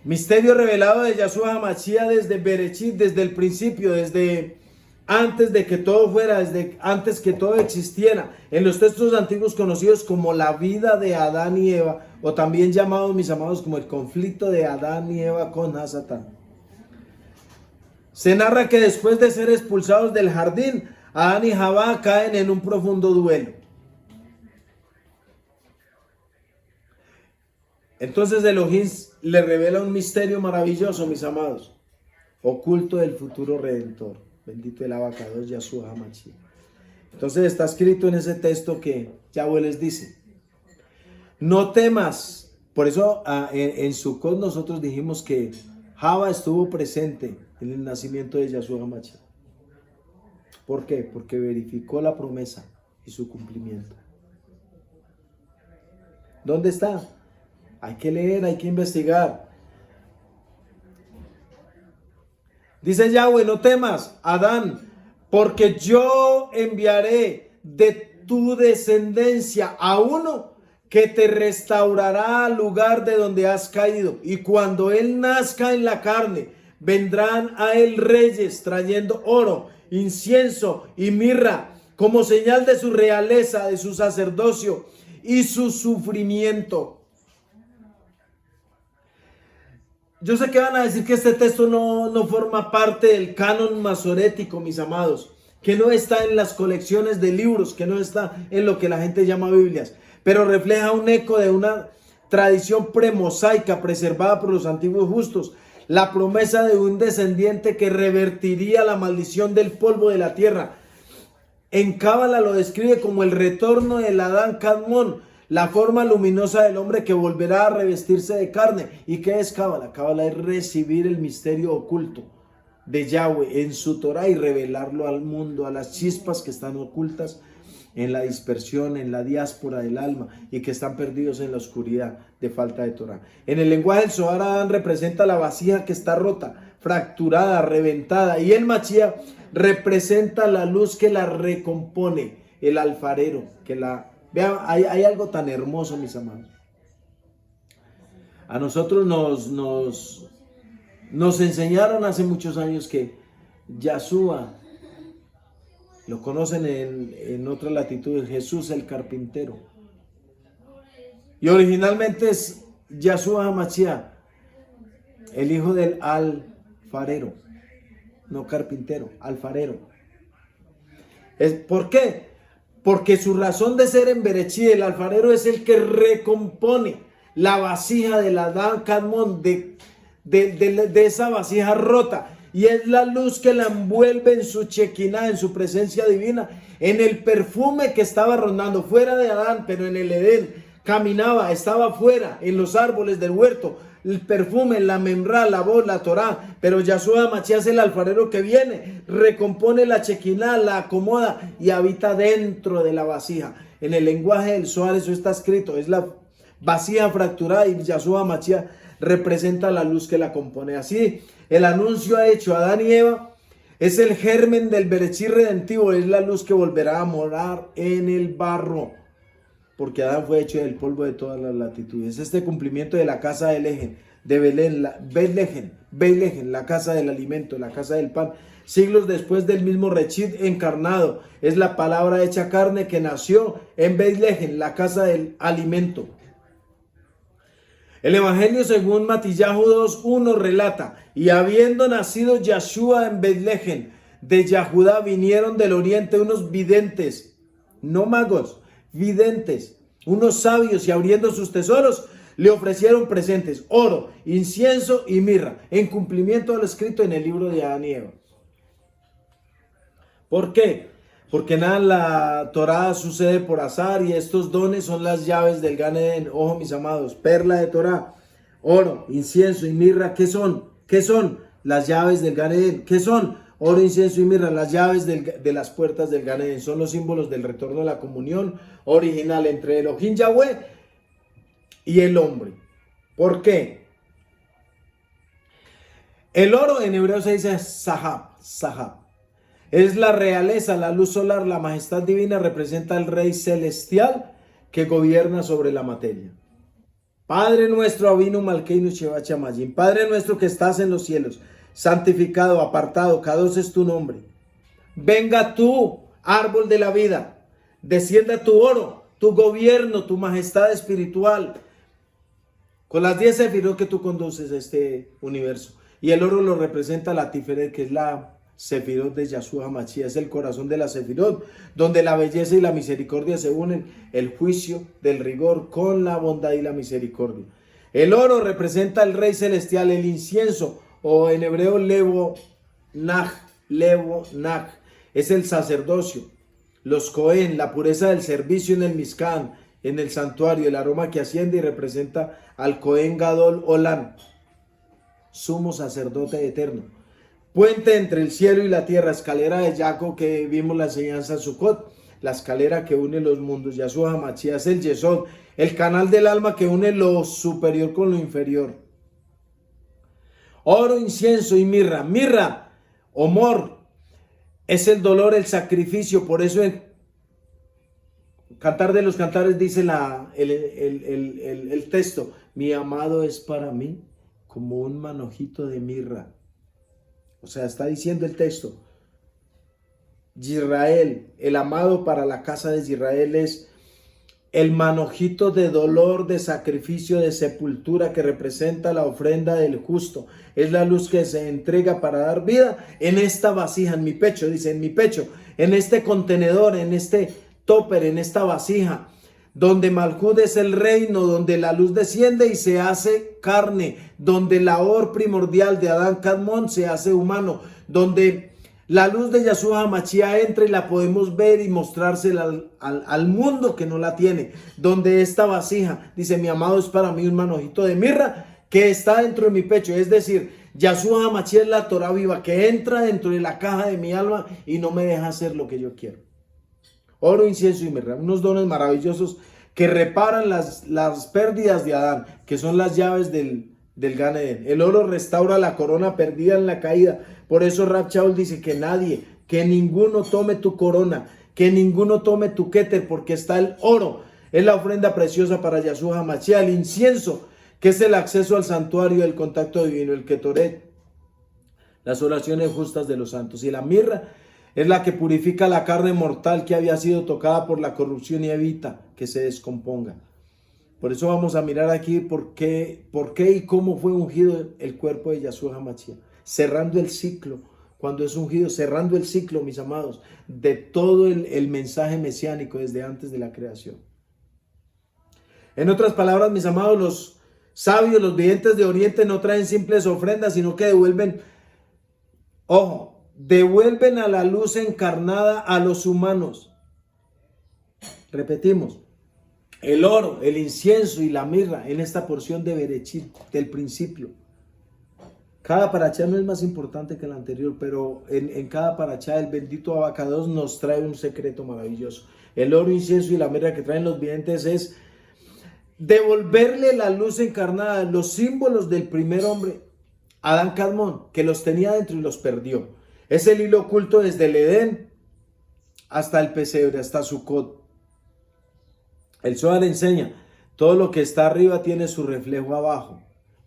A: misterio revelado de Yahshua HaMashiach desde Berechit, desde el principio, desde antes de que todo fuera, desde antes que todo existiera, en los textos antiguos conocidos como la vida de Adán y Eva, o también llamados, mis amados, como el conflicto de Adán y Eva con Hasatán. Se narra que después de ser expulsados del jardín, Adán y Javá caen en un profundo duelo. Entonces Elohim le revela un misterio maravilloso, mis amados, oculto del futuro Redentor. Bendito el Abacados Yahshua HaMashiach. Entonces está escrito en ese texto que Yahweh les dice, no temas. Por eso en Sukkot nosotros dijimos que Java estuvo presente en el nacimiento de Yahshua HaMashiach. ¿Por qué? Porque verificó la promesa y su cumplimiento. ¿Dónde está? Hay que leer, hay que investigar. Dice Yahweh, no temas, Adán, porque yo enviaré de tu descendencia a uno que te restaurará al lugar de donde has caído. Y cuando él nazca en la carne, vendrán a él reyes trayendo oro, incienso y mirra, como señal de su realeza, de su sacerdocio y su sufrimiento. Yo sé que van a decir que este texto no forma parte del canon masorético, mis amados, que no está en las colecciones de libros, que no está en lo que la gente llama Biblias, pero refleja un eco de una tradición premosaica preservada por los antiguos justos, la promesa de un descendiente que revertiría la maldición del polvo de la tierra. En Cábala lo describe como el retorno del Adán Kadmón, la forma luminosa del hombre que volverá a revestirse de carne. ¿Y qué es Cábala? Cábala es recibir el misterio oculto de Yahweh en su Torah y revelarlo al mundo, a las chispas que están ocultas en la dispersión, en la diáspora del alma y que están perdidos en la oscuridad de falta de Torah. En el lenguaje del Zohar, Adán representa la vasija que está rota, fracturada, reventada, y el Mashiach representa la luz que la recompone, el alfarero que la... Vean, hay algo tan hermoso, mis amados. A nosotros nos enseñaron hace muchos años que Yahshua, lo conocen en otras latitudes, Jesús el carpintero. Y originalmente es Yahshua HaMashiach, el hijo del alfarero, no carpintero, alfarero. ¿Por qué? Porque su razón de ser en Berechit, el alfarero es el que recompone la vasija del Adán Kadmón, de esa vasija rota. Y es la luz que la envuelve en su Shekinah, en su presencia divina, en el perfume que estaba rondando fuera de Adán, pero en el Edén caminaba, estaba fuera, en los árboles del huerto. El perfume, la memra, la voz, la Torah, pero Yahshua HaMashiach es el alfarero que viene, recompone la Shekinah, la acomoda y habita dentro de la vasija. En el lenguaje del Zohar eso está escrito, es la vasija fracturada y Yahshua HaMashiach representa la luz que la compone. Así, el anuncio hecho a Adán y Eva es el germen del Berechit redentivo, es la luz que volverá a morar en el barro. Porque Adán fue hecho del polvo de todas las latitudes. Este cumplimiento de la casa de Belén, Betlehem, Beit-Lehem, la casa del alimento, la casa del pan. Siglos después del mismo Rechid encarnado, es la palabra hecha carne que nació en Beit-Lehem, la casa del alimento. El Evangelio según Matillahu 2:1 relata: y habiendo nacido Yahshua en Beit-Lehem de Yahudá, vinieron del oriente unos videntes, no magos, videntes, unos sabios, y abriendo sus tesoros le ofrecieron presentes, oro, incienso y mirra, en cumplimiento de lo escrito en el libro de Adán y Eva. ¿Por qué? Porque nada en la Torá sucede por azar, y estos dones son las llaves del Gan Edén. Ojo, mis amados, perla de Torá, oro, incienso y mirra, ¿qué son? ¿Qué son? Las llaves del Gan Edén. ¿Qué son? Oro, incienso y mirra, las llaves de las puertas del Gan Edén. Son los símbolos del retorno a la comunión original entre Elohim Yahweh y el hombre. ¿Por qué? El oro en hebreo se dice sahab, sahab. Es la realeza, la luz solar, la majestad divina, representa al Rey celestial que gobierna sobre la materia. Padre nuestro, Avinu Malkeinu Sheva Chamayim, Padre nuestro que estás en los cielos, santificado, apartado, Kadosh es tu nombre. Venga tú, árbol de la vida, descienda tu oro, tu gobierno, tu majestad espiritual, con las 10 sefirot que tú conduces a este universo. Y el oro lo representa la Tiferet, que es la Sefirot de Yahshua HaMashiach, es el corazón de la Sefirot, donde la belleza y la misericordia se unen, el juicio del rigor con la bondad y la misericordia. El oro representa al Rey celestial, el incienso, o en hebreo levo nag, es el sacerdocio, los Cohen, la pureza del servicio en el Mishkan, en el santuario, el aroma que asciende y representa al Cohen Gadol Olam, sumo sacerdote eterno. Puente entre el cielo y la tierra, escalera de Jacob que vimos la enseñanza en Sukkot, la escalera que une los mundos. Yahshua HaMashiach es el Yesod, el canal del alma que une lo superior con lo inferior. Oro, incienso y mirra. Mirra, humor, es el dolor, el sacrificio. Por eso en Cantar de los Cantares dice el texto: mi amado es para mí como un manojito de mirra. O sea, está diciendo el texto, Israel, el amado para la casa de Israel es el manojito de dolor, de sacrificio, de sepultura que representa la ofrenda del justo. Es la luz que se entrega para dar vida en esta vasija, en mi pecho, dice, en mi pecho, en este contenedor, en este topper, en esta vasija, donde Malhud es el reino, donde la luz desciende y se hace carne, donde la or primordial de Adán Kadmon se hace humano, donde la luz de Yahshua HaMashiach entra y la podemos ver y mostrársela al mundo que no la tiene, donde esta vasija, dice, mi amado es para mí un manojito de mirra que está dentro de mi pecho, es decir, Yahshua HaMashiach es la Torah viva que entra dentro de la caja de mi alma y no me deja hacer lo que yo quiero. Oro, incienso y mirra, unos dones maravillosos que reparan las pérdidas de Adán, que son las llaves del Gan Edén. El oro restaura la corona perdida en la caída. Por eso Rab Shaul dice que nadie, que ninguno tome tu corona, que ninguno tome tu keter, porque está el oro. Es la ofrenda preciosa para Yahshua HaMashiach. El incienso, que es el acceso al santuario del contacto divino, el ketoret, las oraciones justas de los santos. Y la mirra es la que purifica la carne mortal que había sido tocada por la corrupción y evita que se descomponga. Por eso vamos a mirar aquí por qué y cómo fue ungido el cuerpo de Yahshua HaMashiach. Cerrando el ciclo, cuando es ungido, cerrando el ciclo, mis amados, de todo el mensaje mesiánico desde antes de la creación. En otras palabras, mis amados, los sabios, los videntes de Oriente no traen simples ofrendas, sino que devuelven, ojo, devuelven a la luz encarnada a los humanos. Repetimos, el oro, el incienso y la mirra en esta porción de Berechit, del principio. Cada parachá no es más importante que el anterior, pero en cada parachá el bendito Abacados nos trae un secreto maravilloso. El oro, incienso y la mirra que traen los videntes es devolverle la luz encarnada, los símbolos del primer hombre, Adán Kadmon, que los tenía dentro y los perdió. Es el hilo oculto desde el Edén hasta el pesebre, hasta Sukkot. El Zohar enseña, todo lo que está arriba tiene su reflejo abajo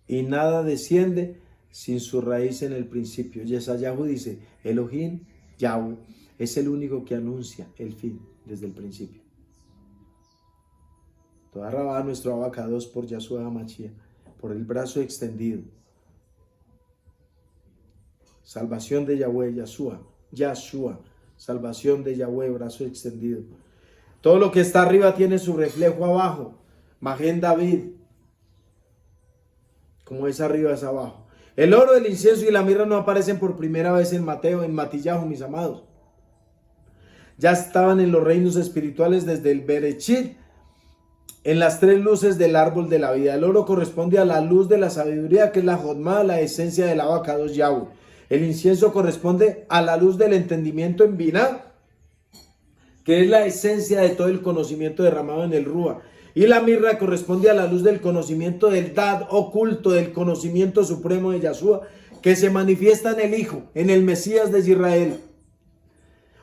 A: y nada desciende sin su raíz en el principio. Yeshayahu dice, Elohim, Yahweh, es el único que anuncia el fin desde el principio. Toda Rabá nuestro abacados por Yahshua HaMashiach, por el brazo extendido. Salvación de Yahweh, Yahshua, salvación de Yahweh, brazo extendido. Todo lo que está arriba tiene su reflejo abajo. Magén David, como es arriba es abajo. El oro, el incienso y la mirra no aparecen por primera vez en Mateo, en Matillahu, mis amados. Ya estaban en los reinos espirituales desde el Berechit, en las tres luces del árbol de la vida. El oro corresponde a la luz de la sabiduría, que es la Jodma, la esencia del abacados Yahweh. El incienso corresponde a la luz del entendimiento en Binah, que es la esencia de todo el conocimiento derramado en el Rúa. Y la mirra corresponde a la luz del conocimiento del Dad oculto, del conocimiento supremo de Yahshua, que se manifiesta en el Hijo, en el Mesías de Israel.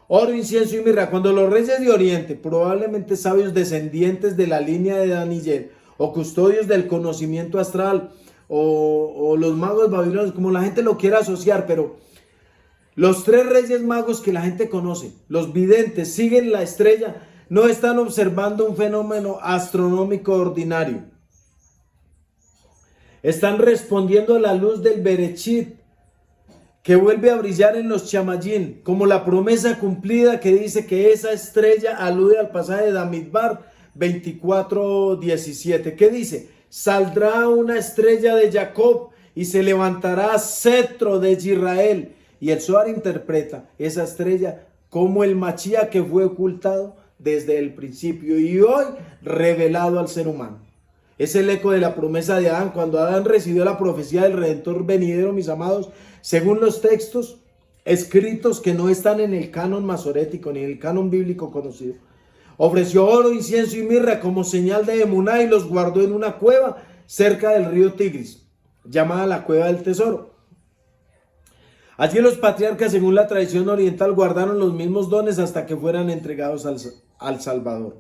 A: Oro, incienso y mirra. Cuando los reyes de Oriente, probablemente sabios descendientes de la línea de Daniel, o custodios del conocimiento astral, o los magos babilonios, como la gente lo quiera asociar, pero los tres reyes magos que la gente conoce, los videntes, siguen la estrella, no están observando un fenómeno astronómico ordinario. Están respondiendo a la luz del Berechit, que vuelve a brillar en los Chamayín, como la promesa cumplida que dice que esa estrella alude al pasaje de Bamidbar 24:17. ¿Qué dice? Saldrá una estrella de Jacob y se levantará cetro de Israel. Y el Zohar interpreta esa estrella como el Mashiach que fue ocultado desde el principio y hoy revelado al ser humano. Es el eco de la promesa de Adán. Cuando Adán recibió la profecía del Redentor venidero, mis amados, según los textos escritos que no están en el canon masorético ni en el canon bíblico conocido, ofreció oro, incienso y mirra como señal de emuná y los guardó en una cueva cerca del río Tigris, llamada la cueva del tesoro. Allí los patriarcas, según la tradición oriental, guardaron los mismos dones hasta que fueran entregados al Salvador.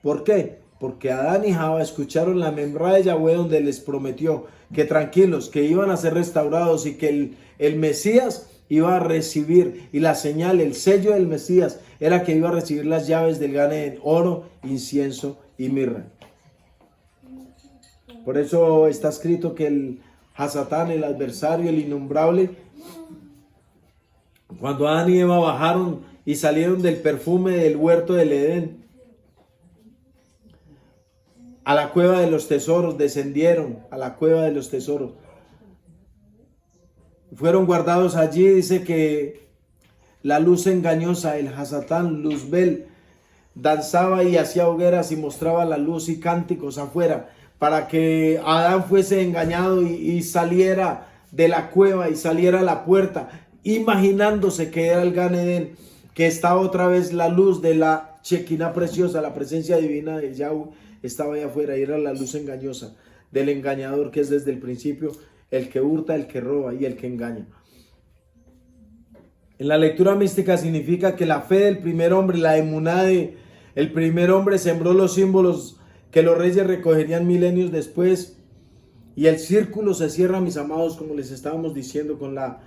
A: ¿Por qué? Porque Adán y Java escucharon la memra de Yahweh, donde les prometió que tranquilos, que iban a ser restaurados y que el Mesías iba a recibir, y la señal, el sello del Mesías, era que iba a recibir las llaves del Gan Eden, oro, incienso y mirra. Por eso está escrito que el Hasatán, el adversario, el innombrable, cuando Adán y Eva bajaron y salieron del perfume del huerto del Edén a la cueva de los tesoros, descendieron a la cueva de los tesoros. Fueron guardados allí, dice que la luz engañosa, el Hasatán, Luzbel, danzaba y hacía hogueras y mostraba la luz y cánticos afuera para que Adán fuese engañado y saliera de la cueva y saliera a la puerta, imaginándose que era el Gan Eden, que estaba otra vez la luz de la Shekinah preciosa, la presencia divina de Yahweh estaba ahí afuera, y era la luz engañosa del engañador, que es desde el principio el que hurta, el que roba y el que engaña. En la lectura mística significa que la fe del primer hombre, la emuná de el primer hombre, sembró los símbolos que los reyes recogerían milenios después, y el círculo se cierra, mis amados, como les estábamos diciendo, con la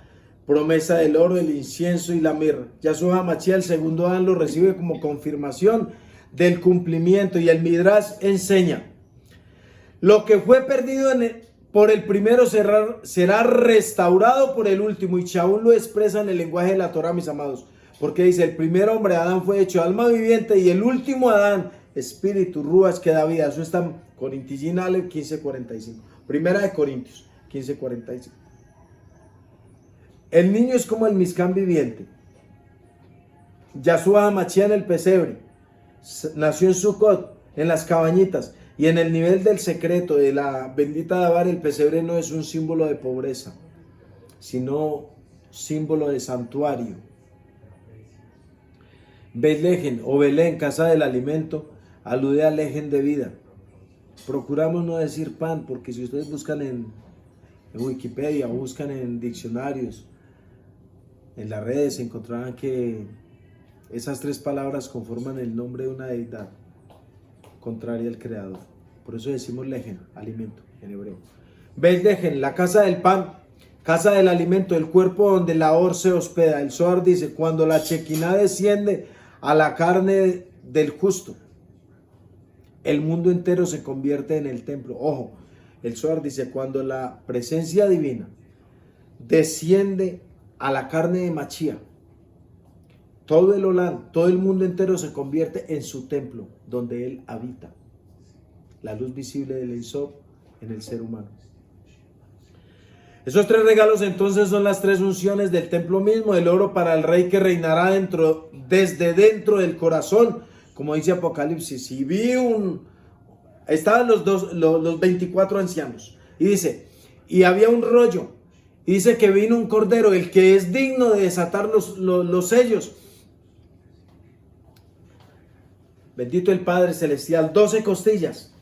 A: promesa del oro, el incienso y la mirra. Yahshua HaMashiach, el segundo Adán, lo recibe como confirmación del cumplimiento, y el Midrash enseña: lo que fue perdido por el primero será restaurado por el último. Y Shaul lo expresa en el lenguaje de la Torah, mis amados, porque dice: el primer hombre, Adán, fue hecho alma viviente, y el último Adán, espíritu, ruach, que da vida. Eso está en Corintillín Ale 15:45. Primera de Corintios 15:45. El niño es como el Mizcán viviente. Yahshua HaMashiach en el pesebre, nació en Sucot, en las cabañitas, y en el nivel del secreto de la bendita Dabar, el pesebre no es un símbolo de pobreza, sino símbolo de santuario. Belejen o Belén, casa del alimento, alude al lejen de vida. Procuramos no decir pan, porque si ustedes buscan en Wikipedia o buscan en diccionarios, en las redes, encontrarán que esas tres palabras conforman el nombre de una deidad contraria al Creador. Por eso decimos lejen, alimento, en hebreo. Beit Lejen, la casa del pan, casa del alimento, el cuerpo donde la Or se hospeda. El Zohar dice, cuando la Shekinah desciende a la carne del justo, el mundo entero se convierte en el templo. Ojo, el Zohar dice, cuando la presencia divina desciende a la carne de Mashiach, todo el Olam, todo el mundo entero se convierte en su templo, donde él habita. La luz visible del Ein Sof en el ser humano. Esos tres regalos entonces son las tres unciones del templo mismo: el oro para el rey que reinará desde dentro del corazón, como dice Apocalipsis. Y estaban los 24 ancianos, y dice, y había un rollo, y dice que vino un cordero, el que es digno de desatar los sellos. Bendito el Padre Celestial. 12 costillas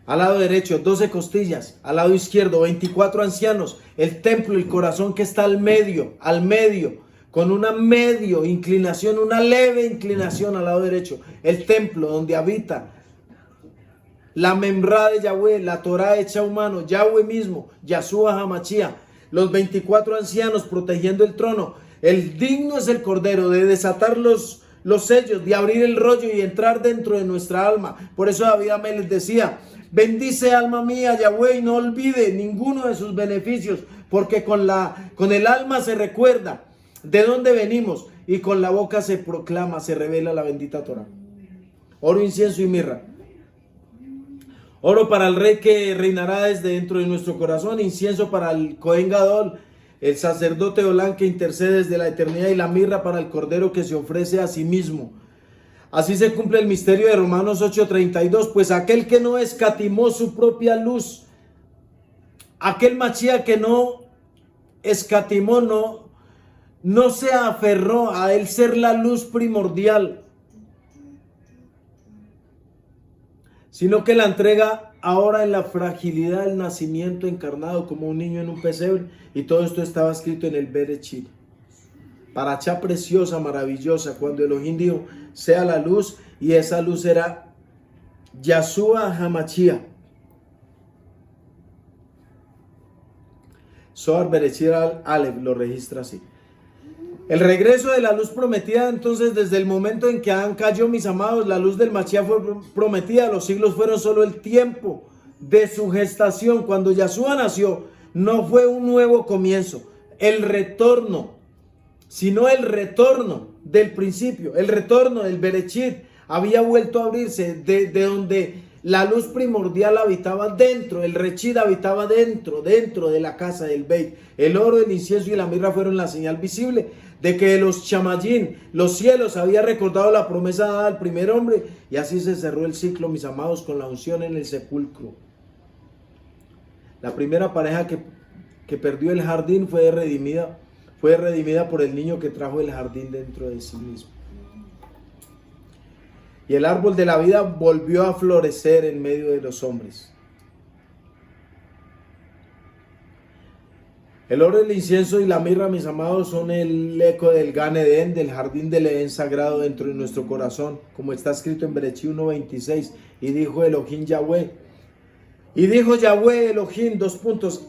A: al lado derecho, 12 costillas al lado izquierdo, 24 ancianos, el templo, el corazón que está al medio, con una inclinación, una leve inclinación al lado derecho, el templo donde habita la membrá de Yahweh, la Torah hecha humano, Yahweh mismo, Yahshua HaMashiach, los 24 ancianos protegiendo el trono. El digno es el Cordero de desatar los sellos, de abrir el rollo y entrar dentro de nuestra alma. Por eso David Amélez decía, bendice alma mía Yahweh y no olvide ninguno de sus beneficios, porque con el alma se recuerda de dónde venimos y con la boca se proclama, se revela la bendita Torah. Oro, incienso y mirra. Oro para el rey que reinará desde dentro de nuestro corazón, incienso para el Cohen Gadol, el sacerdote Olam que intercede desde la eternidad, y la mirra para el cordero que se ofrece a sí mismo. Así se cumple el misterio de Romanos 8:32, pues aquel que no escatimó su propia luz, aquel Mashiach que no escatimó, no se aferró a él ser la luz primordial, sino que la entrega ahora en la fragilidad del nacimiento encarnado como un niño en un pesebre. Y todo esto estaba escrito en el Bereshit. Parachá preciosa, maravillosa, cuando Elohim dijo, sea la luz, y esa luz era Yahshua HaMashiach. Zohar Bereshit Aleph lo registra así. El regreso de la luz prometida, entonces, desde el momento en que Adán cayó, mis amados, la luz del Mashiach fue prometida. Los siglos fueron solo el tiempo de su gestación. Cuando Yahshua nació, no fue un nuevo comienzo, el retorno, sino el retorno del principio, el retorno del Bereshit. Había vuelto a abrirse de donde la luz primordial habitaba dentro, el Reshit habitaba dentro de la casa del Beit. El oro, el incienso y la mirra fueron la señal visible de que los chamayín, los cielos, había recordado la promesa dada al primer hombre, y así se cerró el ciclo, mis amados, con la unción en el sepulcro. La primera pareja que perdió el jardín fue redimida por el niño que trajo el jardín dentro de sí mismo. Y el árbol de la vida volvió a florecer en medio de los hombres. El oro, el incienso y la mirra, mis amados, son el eco del Gan Edén, del jardín del Edén sagrado dentro de nuestro corazón, como está escrito en Bereshit 1:26. Y dijo Elohim Yahweh, Elohim,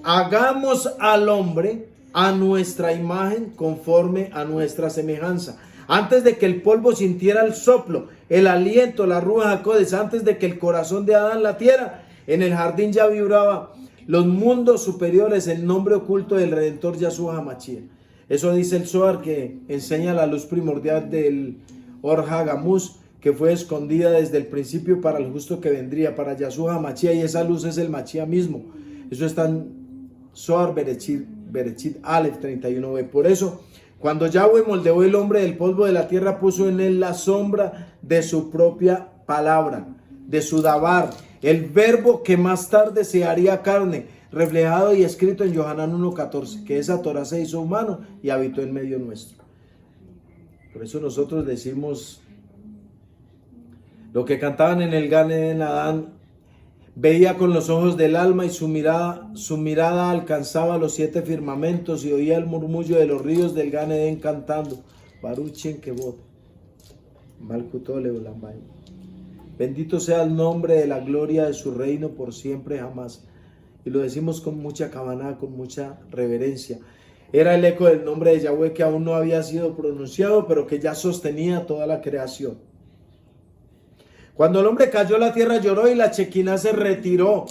A: hagamos al hombre a nuestra imagen, conforme a nuestra semejanza. Antes de que el polvo sintiera el soplo, el aliento, la Ruach HaKodesh, antes de que el corazón de Adán latiera, en el jardín ya vibraba los mundos superiores, el nombre oculto del Redentor Yahshua HaMashiach. Eso dice el Zohar, que enseña la luz primordial del Or HaGamuz, que fue escondida desde el principio para el justo que vendría, para Yahshua HaMashiach, y esa luz es el Mashiach mismo. Eso está en Zohar Bereshit Aleph 31b. Por eso, cuando Yahweh moldeó el hombre del polvo de la tierra, puso en él la sombra de su propia palabra, de su dabar, el verbo que más tarde se haría carne, reflejado y escrito en Yohanan 1:14, que esa Torah se hizo humano y habitó en medio nuestro. Por eso nosotros decimos lo que cantaban en el Gan Edén: Adán veía con los ojos del alma, y su mirada alcanzaba los 7 firmamentos, y oía el murmullo de los ríos del Gan Edén cantando Baruch Shem Kevod Malkuto Leolam Bay. Bendito sea el nombre de la gloria de su reino por siempre jamás. Y lo decimos con mucha kavaná, con mucha reverencia. era el eco del nombre de Yahweh que aún no había sido pronunciado, pero que ya sostenía toda la creación. Cuando el hombre cayó, la tierra lloró y la Chequina se retiró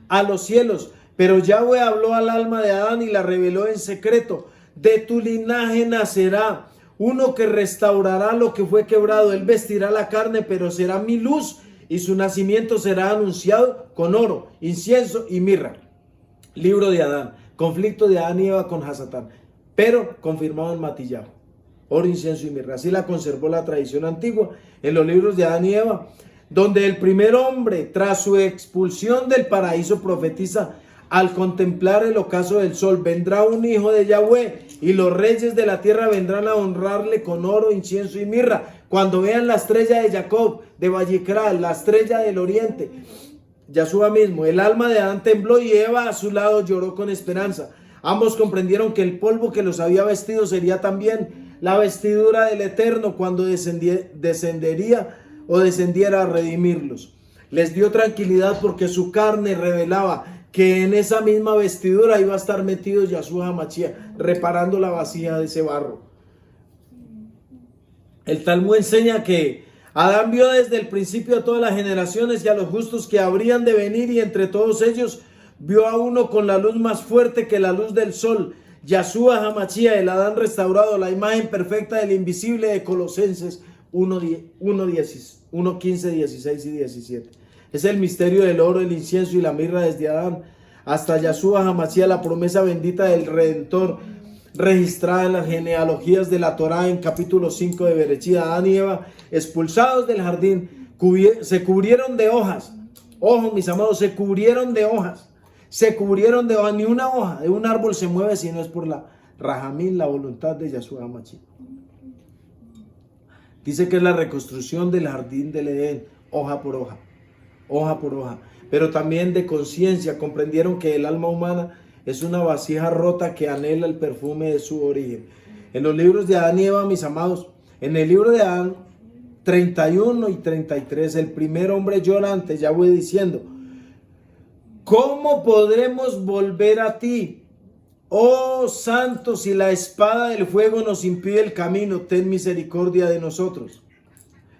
A: a los cielos. Pero Yahweh habló al alma de Adán y la reveló en secreto. De tu linaje nacerá uno que restaurará lo que fue quebrado. Él vestirá la carne, pero será mi luz, y su nacimiento será anunciado con oro, incienso y mirra. Libro de Adán. Conflicto de Adán y Eva con Hasatán, pero confirmado en Matillahu. Oro, incienso y mirra. Así la conservó la tradición antigua en los libros de Adán y Eva, donde el primer hombre, tras su expulsión del paraíso, profetiza al contemplar el ocaso del sol: vendrá un hijo de Yahweh, y los reyes de la tierra vendrán a honrarle con oro, incienso y mirra. Cuando vean la estrella de Jacob, de Vallecral, la estrella del oriente, Yahshua mismo, el alma de Adán tembló y Eva a su lado lloró con esperanza. Ambos comprendieron que el polvo que los había vestido sería también la vestidura del Eterno cuando descendiera a redimirlos. Les dio tranquilidad porque su carne revelaba que en esa misma vestidura iba a estar metido Yahshua Hamashiach, reparando la vasija de ese barro. El Talmud enseña que Adán vio desde el principio a todas las generaciones y a los justos que habrían de venir, y entre todos ellos vio a uno con la luz más fuerte que la luz del sol, Yahshua Hamashiach, el Adán restaurado, la imagen perfecta del invisible, de Colosenses 1:15, 16 y 17. Es el misterio del oro, el incienso y la mirra desde Adán hasta Yahshua Hamashiach, la promesa bendita del Redentor, registrada en las genealogías de la Torá en capítulo 5 de Bereshit. Adán y Eva, expulsados del jardín, se cubrieron de hojas. Ojo, mis amados, se cubrieron de hojas. Se cubrieron de hojas. Ni una hoja de un árbol se mueve si no es por la Rahamín, la voluntad de Yahshua Hamashiach. Dice que es la reconstrucción del jardín del Edén, hoja por hoja, hoja por hoja. Pero también de conciencia comprendieron que el alma humana es una vasija rota que anhela el perfume de su origen. En los libros de Adán y Eva, mis amados, en el libro de Adán 31 y 33, el primer hombre llora ante Yahweh diciendo: ¿cómo podremos volver a ti, oh santo, si la espada del fuego nos impide el camino? Ten misericordia de nosotros.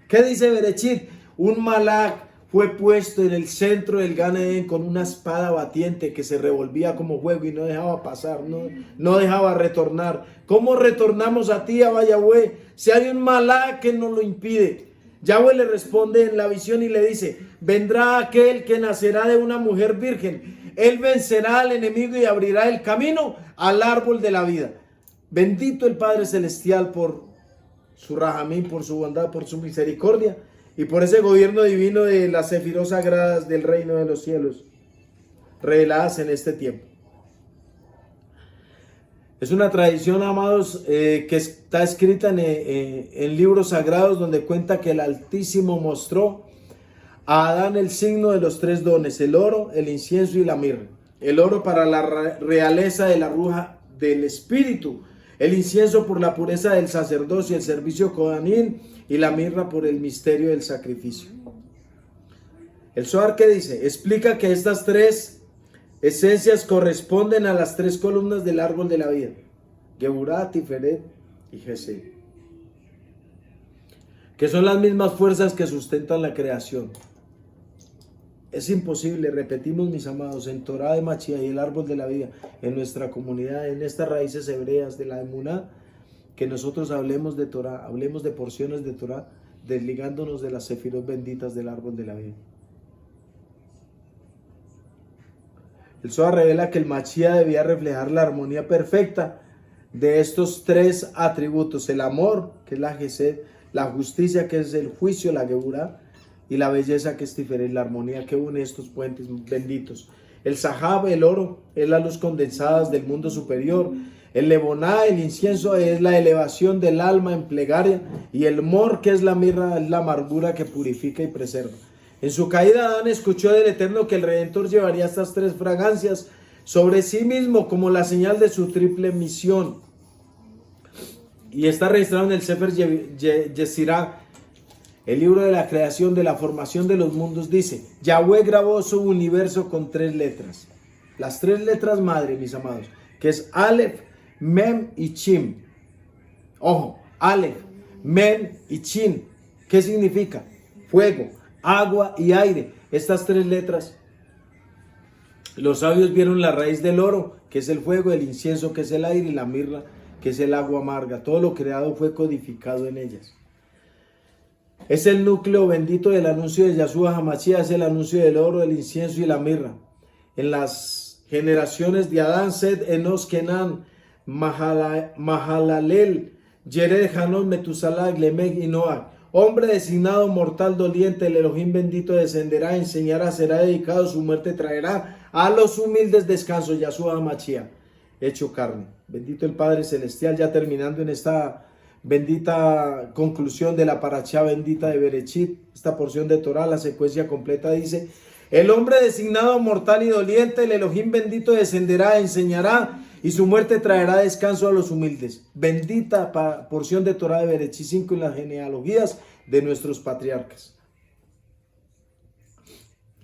A: ¿Qué dice Bereshit? Un malach fue puesto en el centro del Gan Edén con una espada batiente que se revolvía como fuego y no dejaba pasar, no dejaba retornar. ¿Cómo retornamos a ti, Abba Yahweh, si hay un malach que nos lo impide? Yahweh le responde en la visión y le dice: vendrá aquel que nacerá de una mujer virgen. Él vencerá al enemigo y abrirá el camino al árbol de la vida. Bendito el Padre Celestial por su Rahamín, por su bondad, por su misericordia y por ese gobierno divino de las sefirot sagradas del reino de los cielos, reveladas en este tiempo. Es una tradición, amados, que está escrita en libros sagrados, donde cuenta que el Altísimo mostró a Adán el signo de los tres dones: el oro, el incienso y la mirra. El oro para la realeza de la ruja del espíritu, el incienso por la pureza del sacerdocio y el servicio cohanín, y la mirra por el misterio del sacrificio. El Zohar, ¿qué dice? Explica que estas tres esencias corresponden a las tres columnas del árbol de la vida: Geburah, Tiferet y Gesed, que son las mismas fuerzas que sustentan la creación. Es imposible, repetimos, mis amados, en Torah de Mashiach y el árbol de la vida, en nuestra comunidad, en estas raíces hebreas de la Emuná, que nosotros hablemos de Torah, hablemos de porciones de Torah, desligándonos de las sefirot benditas del árbol de la vida. El Zohar revela que el Mashiach debía reflejar la armonía perfecta de estos tres atributos: el amor, que es la Gesed, la justicia, que es el juicio, la Geburah, y la belleza, que es Tiferet, la armonía que une estos puentes benditos. El Sahab, el oro, es la luz condensada del mundo superior. El Leboná, el incienso, es la elevación del alma en plegaria. Y el Mor, que es la mirra, es la amargura que purifica y preserva. En su caída, Adán escuchó del Eterno que el Redentor llevaría estas tres fragancias sobre sí mismo como la señal de su triple misión. Y está registrado en el Sefer Yetzirah, el libro de la creación, de la formación de los mundos. Dice: Yahweh grabó su universo con tres letras. Las tres letras madre, mis amados, que es Aleph, Mem y Chim. Ojo, Aleph, Mem y Chin. ¿Qué significa? Fuego, agua y aire. Estas tres letras. Los sabios vieron la raíz del oro, que es el fuego, el incienso, que es el aire, y la mirra, que es el agua amarga. Todo lo creado fue codificado en ellas. Es el núcleo bendito del anuncio de Yahshua HaMashiach, es el anuncio del oro, el incienso y la mirra. En las generaciones de Adán, Sed, Enos, Kenan, Mahalalel, Yered, Hanon, Metusalah, Lemeg y Noah. Hombre designado, mortal, doliente, el Elohim bendito descenderá, enseñará, será dedicado, su muerte traerá a los humildes descanso. Yahshua HaMashiach, hecho carne. Bendito el Padre Celestial, ya terminando en esta bendita conclusión de la parachá bendita de Berechit, esta porción de Torah, la secuencia completa dice: el hombre designado, mortal y doliente, el Elohim bendito descenderá, enseñará, y su muerte traerá descanso a los humildes. Bendita porción de Torah de Berechit 5 en las genealogías de nuestros patriarcas,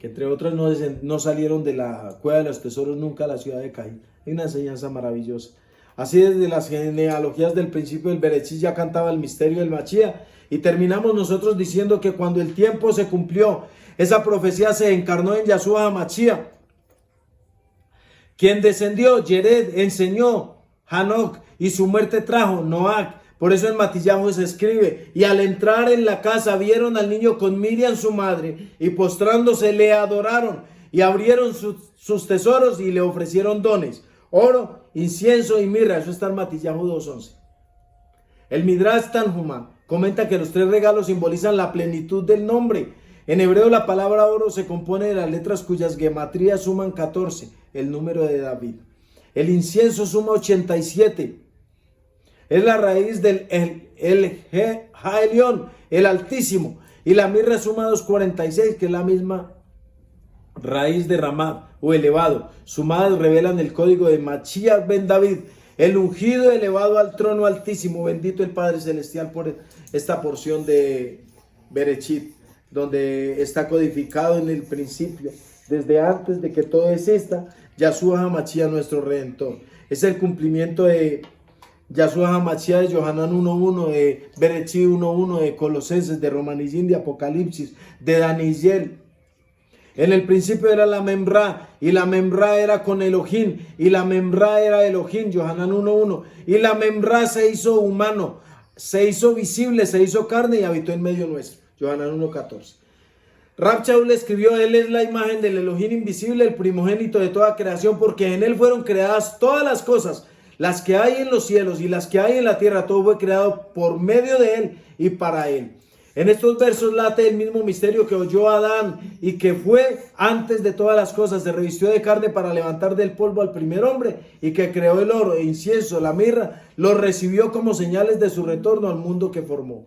A: que entre otras no salieron de la cueva de los tesoros nunca a la ciudad de Caín. Hay una enseñanza maravillosa. Así desde las genealogías del principio del Berechit ya cantaba el misterio del Mashiach, y terminamos nosotros diciendo que cuando el tiempo se cumplió, esa profecía se encarnó en Yahshua HaMashiach, quien descendió, Yered, enseñó, Hanok, y su muerte trajo, Noach. Por eso en Matillahu se escribe: y al entrar en la casa vieron al niño con Miriam su madre, y postrándose le adoraron, y abrieron sus tesoros y le ofrecieron dones, oro, incienso y mirra. Eso está en Matillahu 2:11. El Midrash Tanhuma comenta que los tres regalos simbolizan la plenitud del nombre. En hebreo la palabra oro se compone de las letras cuyas gematrías suman 14, el número de David. El incienso suma 87. Es la raíz del el Haelión, el Altísimo. Y la mirra suma 246, que es la misma raíz de Ramad o elevado. Sumadas revelan el código de Mashiach ben David, el ungido elevado al trono altísimo. Bendito el Padre Celestial por esta porción de Berechit, donde está codificado en el principio, desde antes de que todo exista, Yahshua HaMashiach nuestro Redentor. Es el cumplimiento de Yahshua HaMashiach, de Yohanan 1:1, de Berechit 1:1, de Colosenses, de Romanillín, de Apocalipsis, de Daniel. En el principio era la Memra, y la Memra era con Elohim, y la Memra era Elohim, Yohanan 1:1, y la Memra se hizo humano, se hizo visible, se hizo carne y habitó en medio nuestro, Yohanan 1:14. Rab Shaul escribió: él es la imagen del Elohim invisible, el primogénito de toda creación, porque en él fueron creadas todas las cosas, las que hay en los cielos y las que hay en la tierra. Todo fue creado por medio de él y para él. En estos versos late el mismo misterio que oyó Adán y que fue antes de todas las cosas. Se revistió de carne para levantar del polvo al primer hombre, y que creó el oro, el incienso, la mirra, lo recibió como señales de su retorno al mundo que formó.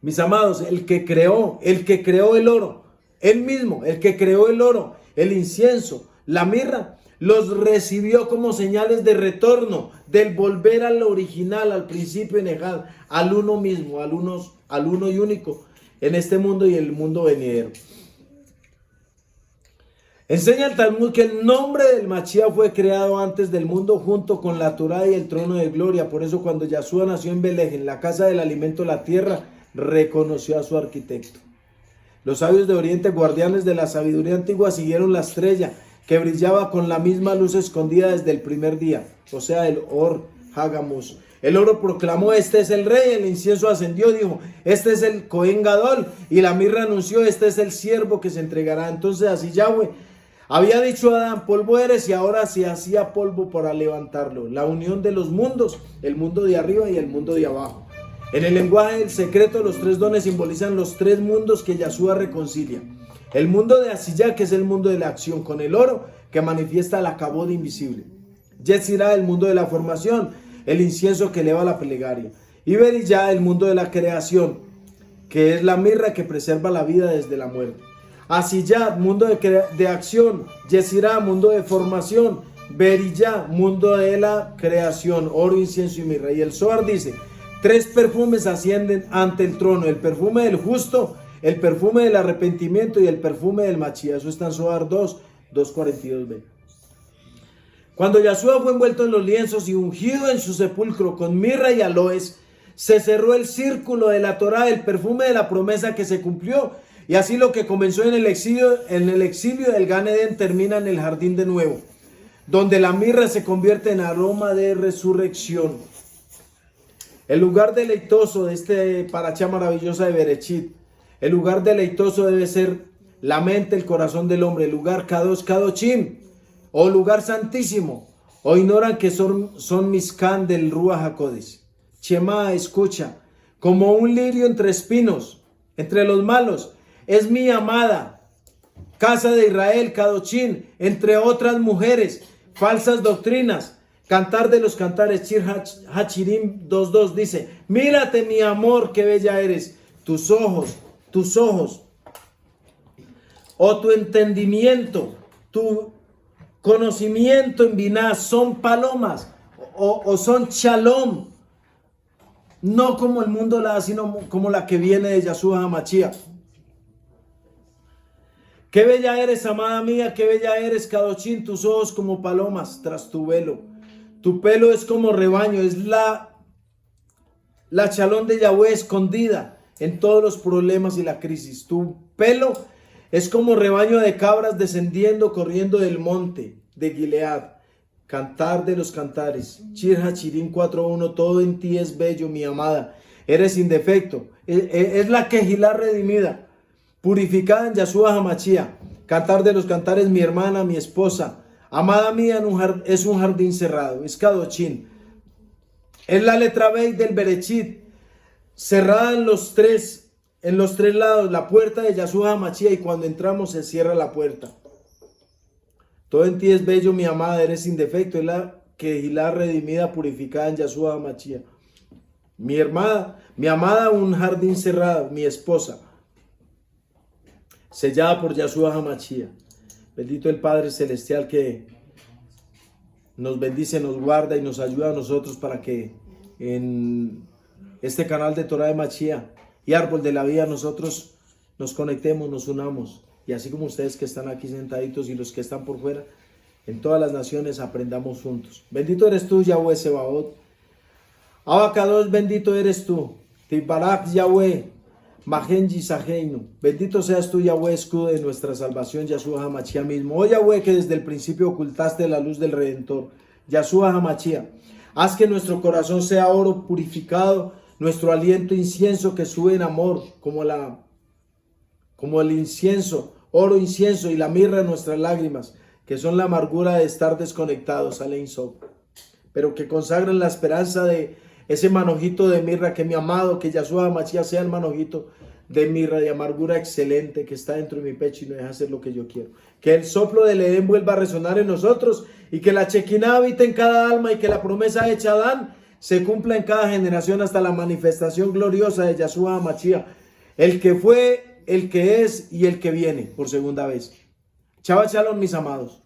A: Mis amados, el que creó el oro, él mismo, el que creó el oro, el incienso, la mirra, los recibió como señales de retorno, del volver al original, al principio en Ejad, al uno mismo, al uno y único en este mundo y el mundo venidero. Enseña el Talmud que el nombre del Mashiach fue creado antes del mundo junto con la Torah y el trono de gloria. Por eso cuando Yahshua nació en Belej, en la casa del alimento de la tierra, reconoció a su arquitecto. Los sabios de Oriente, guardianes de la sabiduría antigua, siguieron la estrella que brillaba con la misma luz escondida desde el primer día, o sea, el Or Hagamus. El oro proclamó: este es el rey. El incienso ascendió, dijo: este es el Cohen Gadol. Y la mirra anunció: este es el siervo que se entregará. Entonces así Yahweh había dicho a Adán: polvo eres, y ahora se hacía polvo para levantarlo. La unión de los mundos, el mundo de arriba y el mundo de abajo. En el lenguaje del secreto, los tres dones simbolizan los tres mundos que Yahshua reconcilia. El mundo de Asiyah, que es el mundo de la acción, con el oro, que manifiesta la kabod invisible. Yetzirah, el mundo de la formación, el incienso que eleva la plegaria. Y Beriyah, el mundo de la creación, que es la mirra que preserva la vida desde la muerte. Asiyah, mundo de acción. Yetzirah, mundo de formación. Beriyah, mundo de la creación, oro, incienso y mirra. Y el Zohar dice: tres perfumes ascienden ante el trono: el perfume del justo, el perfume del arrepentimiento y el perfume del Mashiach. Eso está en Zohar 2:42b. Cuando Yahshua fue envuelto en los lienzos y ungido en su sepulcro con mirra y aloes, se cerró el círculo de la Torá, el perfume de la promesa que se cumplió. Y así lo que comenzó en el exilio del Gan Edén termina en el jardín de nuevo, donde la mirra se convierte en aroma de resurrección. El lugar deleitoso de este parachá maravillosa de Berechit, el lugar deleitoso debe ser la mente, el corazón del hombre, el lugar Kadosh Kadoshim, o lugar santísimo, o ignoran que son Mishkan del Ruach HaKodesh. Shema, escucha, como un lirio entre espinos, entre los malos, es mi amada, casa de Israel, Kadoshim, entre otras mujeres, falsas doctrinas. Cantar de los cantares, Shir Hachirim 2.2 dice, mírate mi amor, qué bella eres, tus ojos, o tu entendimiento, tu conocimiento en Biná son palomas, o son shalom, no como el mundo la da, sino como la que viene de Yahshua HaMashiach. Qué bella eres, amada mía, qué bella eres, Kadoshim, tus ojos como palomas tras tu velo. Tu pelo es como rebaño, es la shalom de Yahweh escondida en todos los problemas y la crisis. Tu pelo es como rebaño de cabras descendiendo, corriendo del monte de Gilead. Cantar de los cantares. Shir Hachirim 4.1. Todo en ti es bello, mi amada. Eres sin defecto. Es la Kehilá redimida, purificada en Yahshua HaMashiach. Cantar de los cantares, mi hermana, mi esposa. Amada mía, es un jardín cerrado. Es Kadoshim. Es la letra B del Berechit, cerrada en los tres lados, la puerta de Yahshua HaMashiach, y cuando entramos se cierra la puerta. Todo en ti es bello, mi amada, eres sin defecto, es la Kehilá redimida, purificada en Yahshua HaMashiach. Mi amada, un jardín cerrado, mi esposa, sellada por Yahshua HaMashiach. Bendito el Padre Celestial que nos bendice, nos guarda y nos ayuda a nosotros para que en este canal de Torah de Mashiach y Árbol de la Vida nosotros nos conectemos, nos unamos, y así como ustedes que están aquí sentaditos y los que están por fuera, en todas las naciones aprendamos juntos. Bendito eres tú, Yahweh Sebaot. Abacados, bendito eres tú. Tibarak Yahweh, Mahen Yisaheinu. Bendito seas tú, Yahweh, escudo de nuestra salvación, Yahshua HaMashiach mismo. Oh Yahweh, que desde el principio ocultaste la luz del Redentor, Yahshua HaMashiach. Haz que nuestro corazón sea oro purificado, nuestro aliento incienso que sube en amor, como el incienso, oro incienso, y la mirra de nuestras lágrimas, que son la amargura de estar desconectados, Alein Sof, pero que consagren la esperanza de ese manojito de mirra, que mi amado, que Yahshua HaMashiach sea el manojito de mirra, de amargura excelente que está dentro de mi pecho y no deja hacer lo que yo quiero. Que el soplo del Edén vuelva a resonar en nosotros, y que la Shekinah habite en cada alma, y que la promesa hecha a Adán se cumpla en cada generación hasta la manifestación gloriosa de Yahshua HaMashiach, el que fue, el que es y el que viene por segunda vez. Shabbat Shalom, mis amados.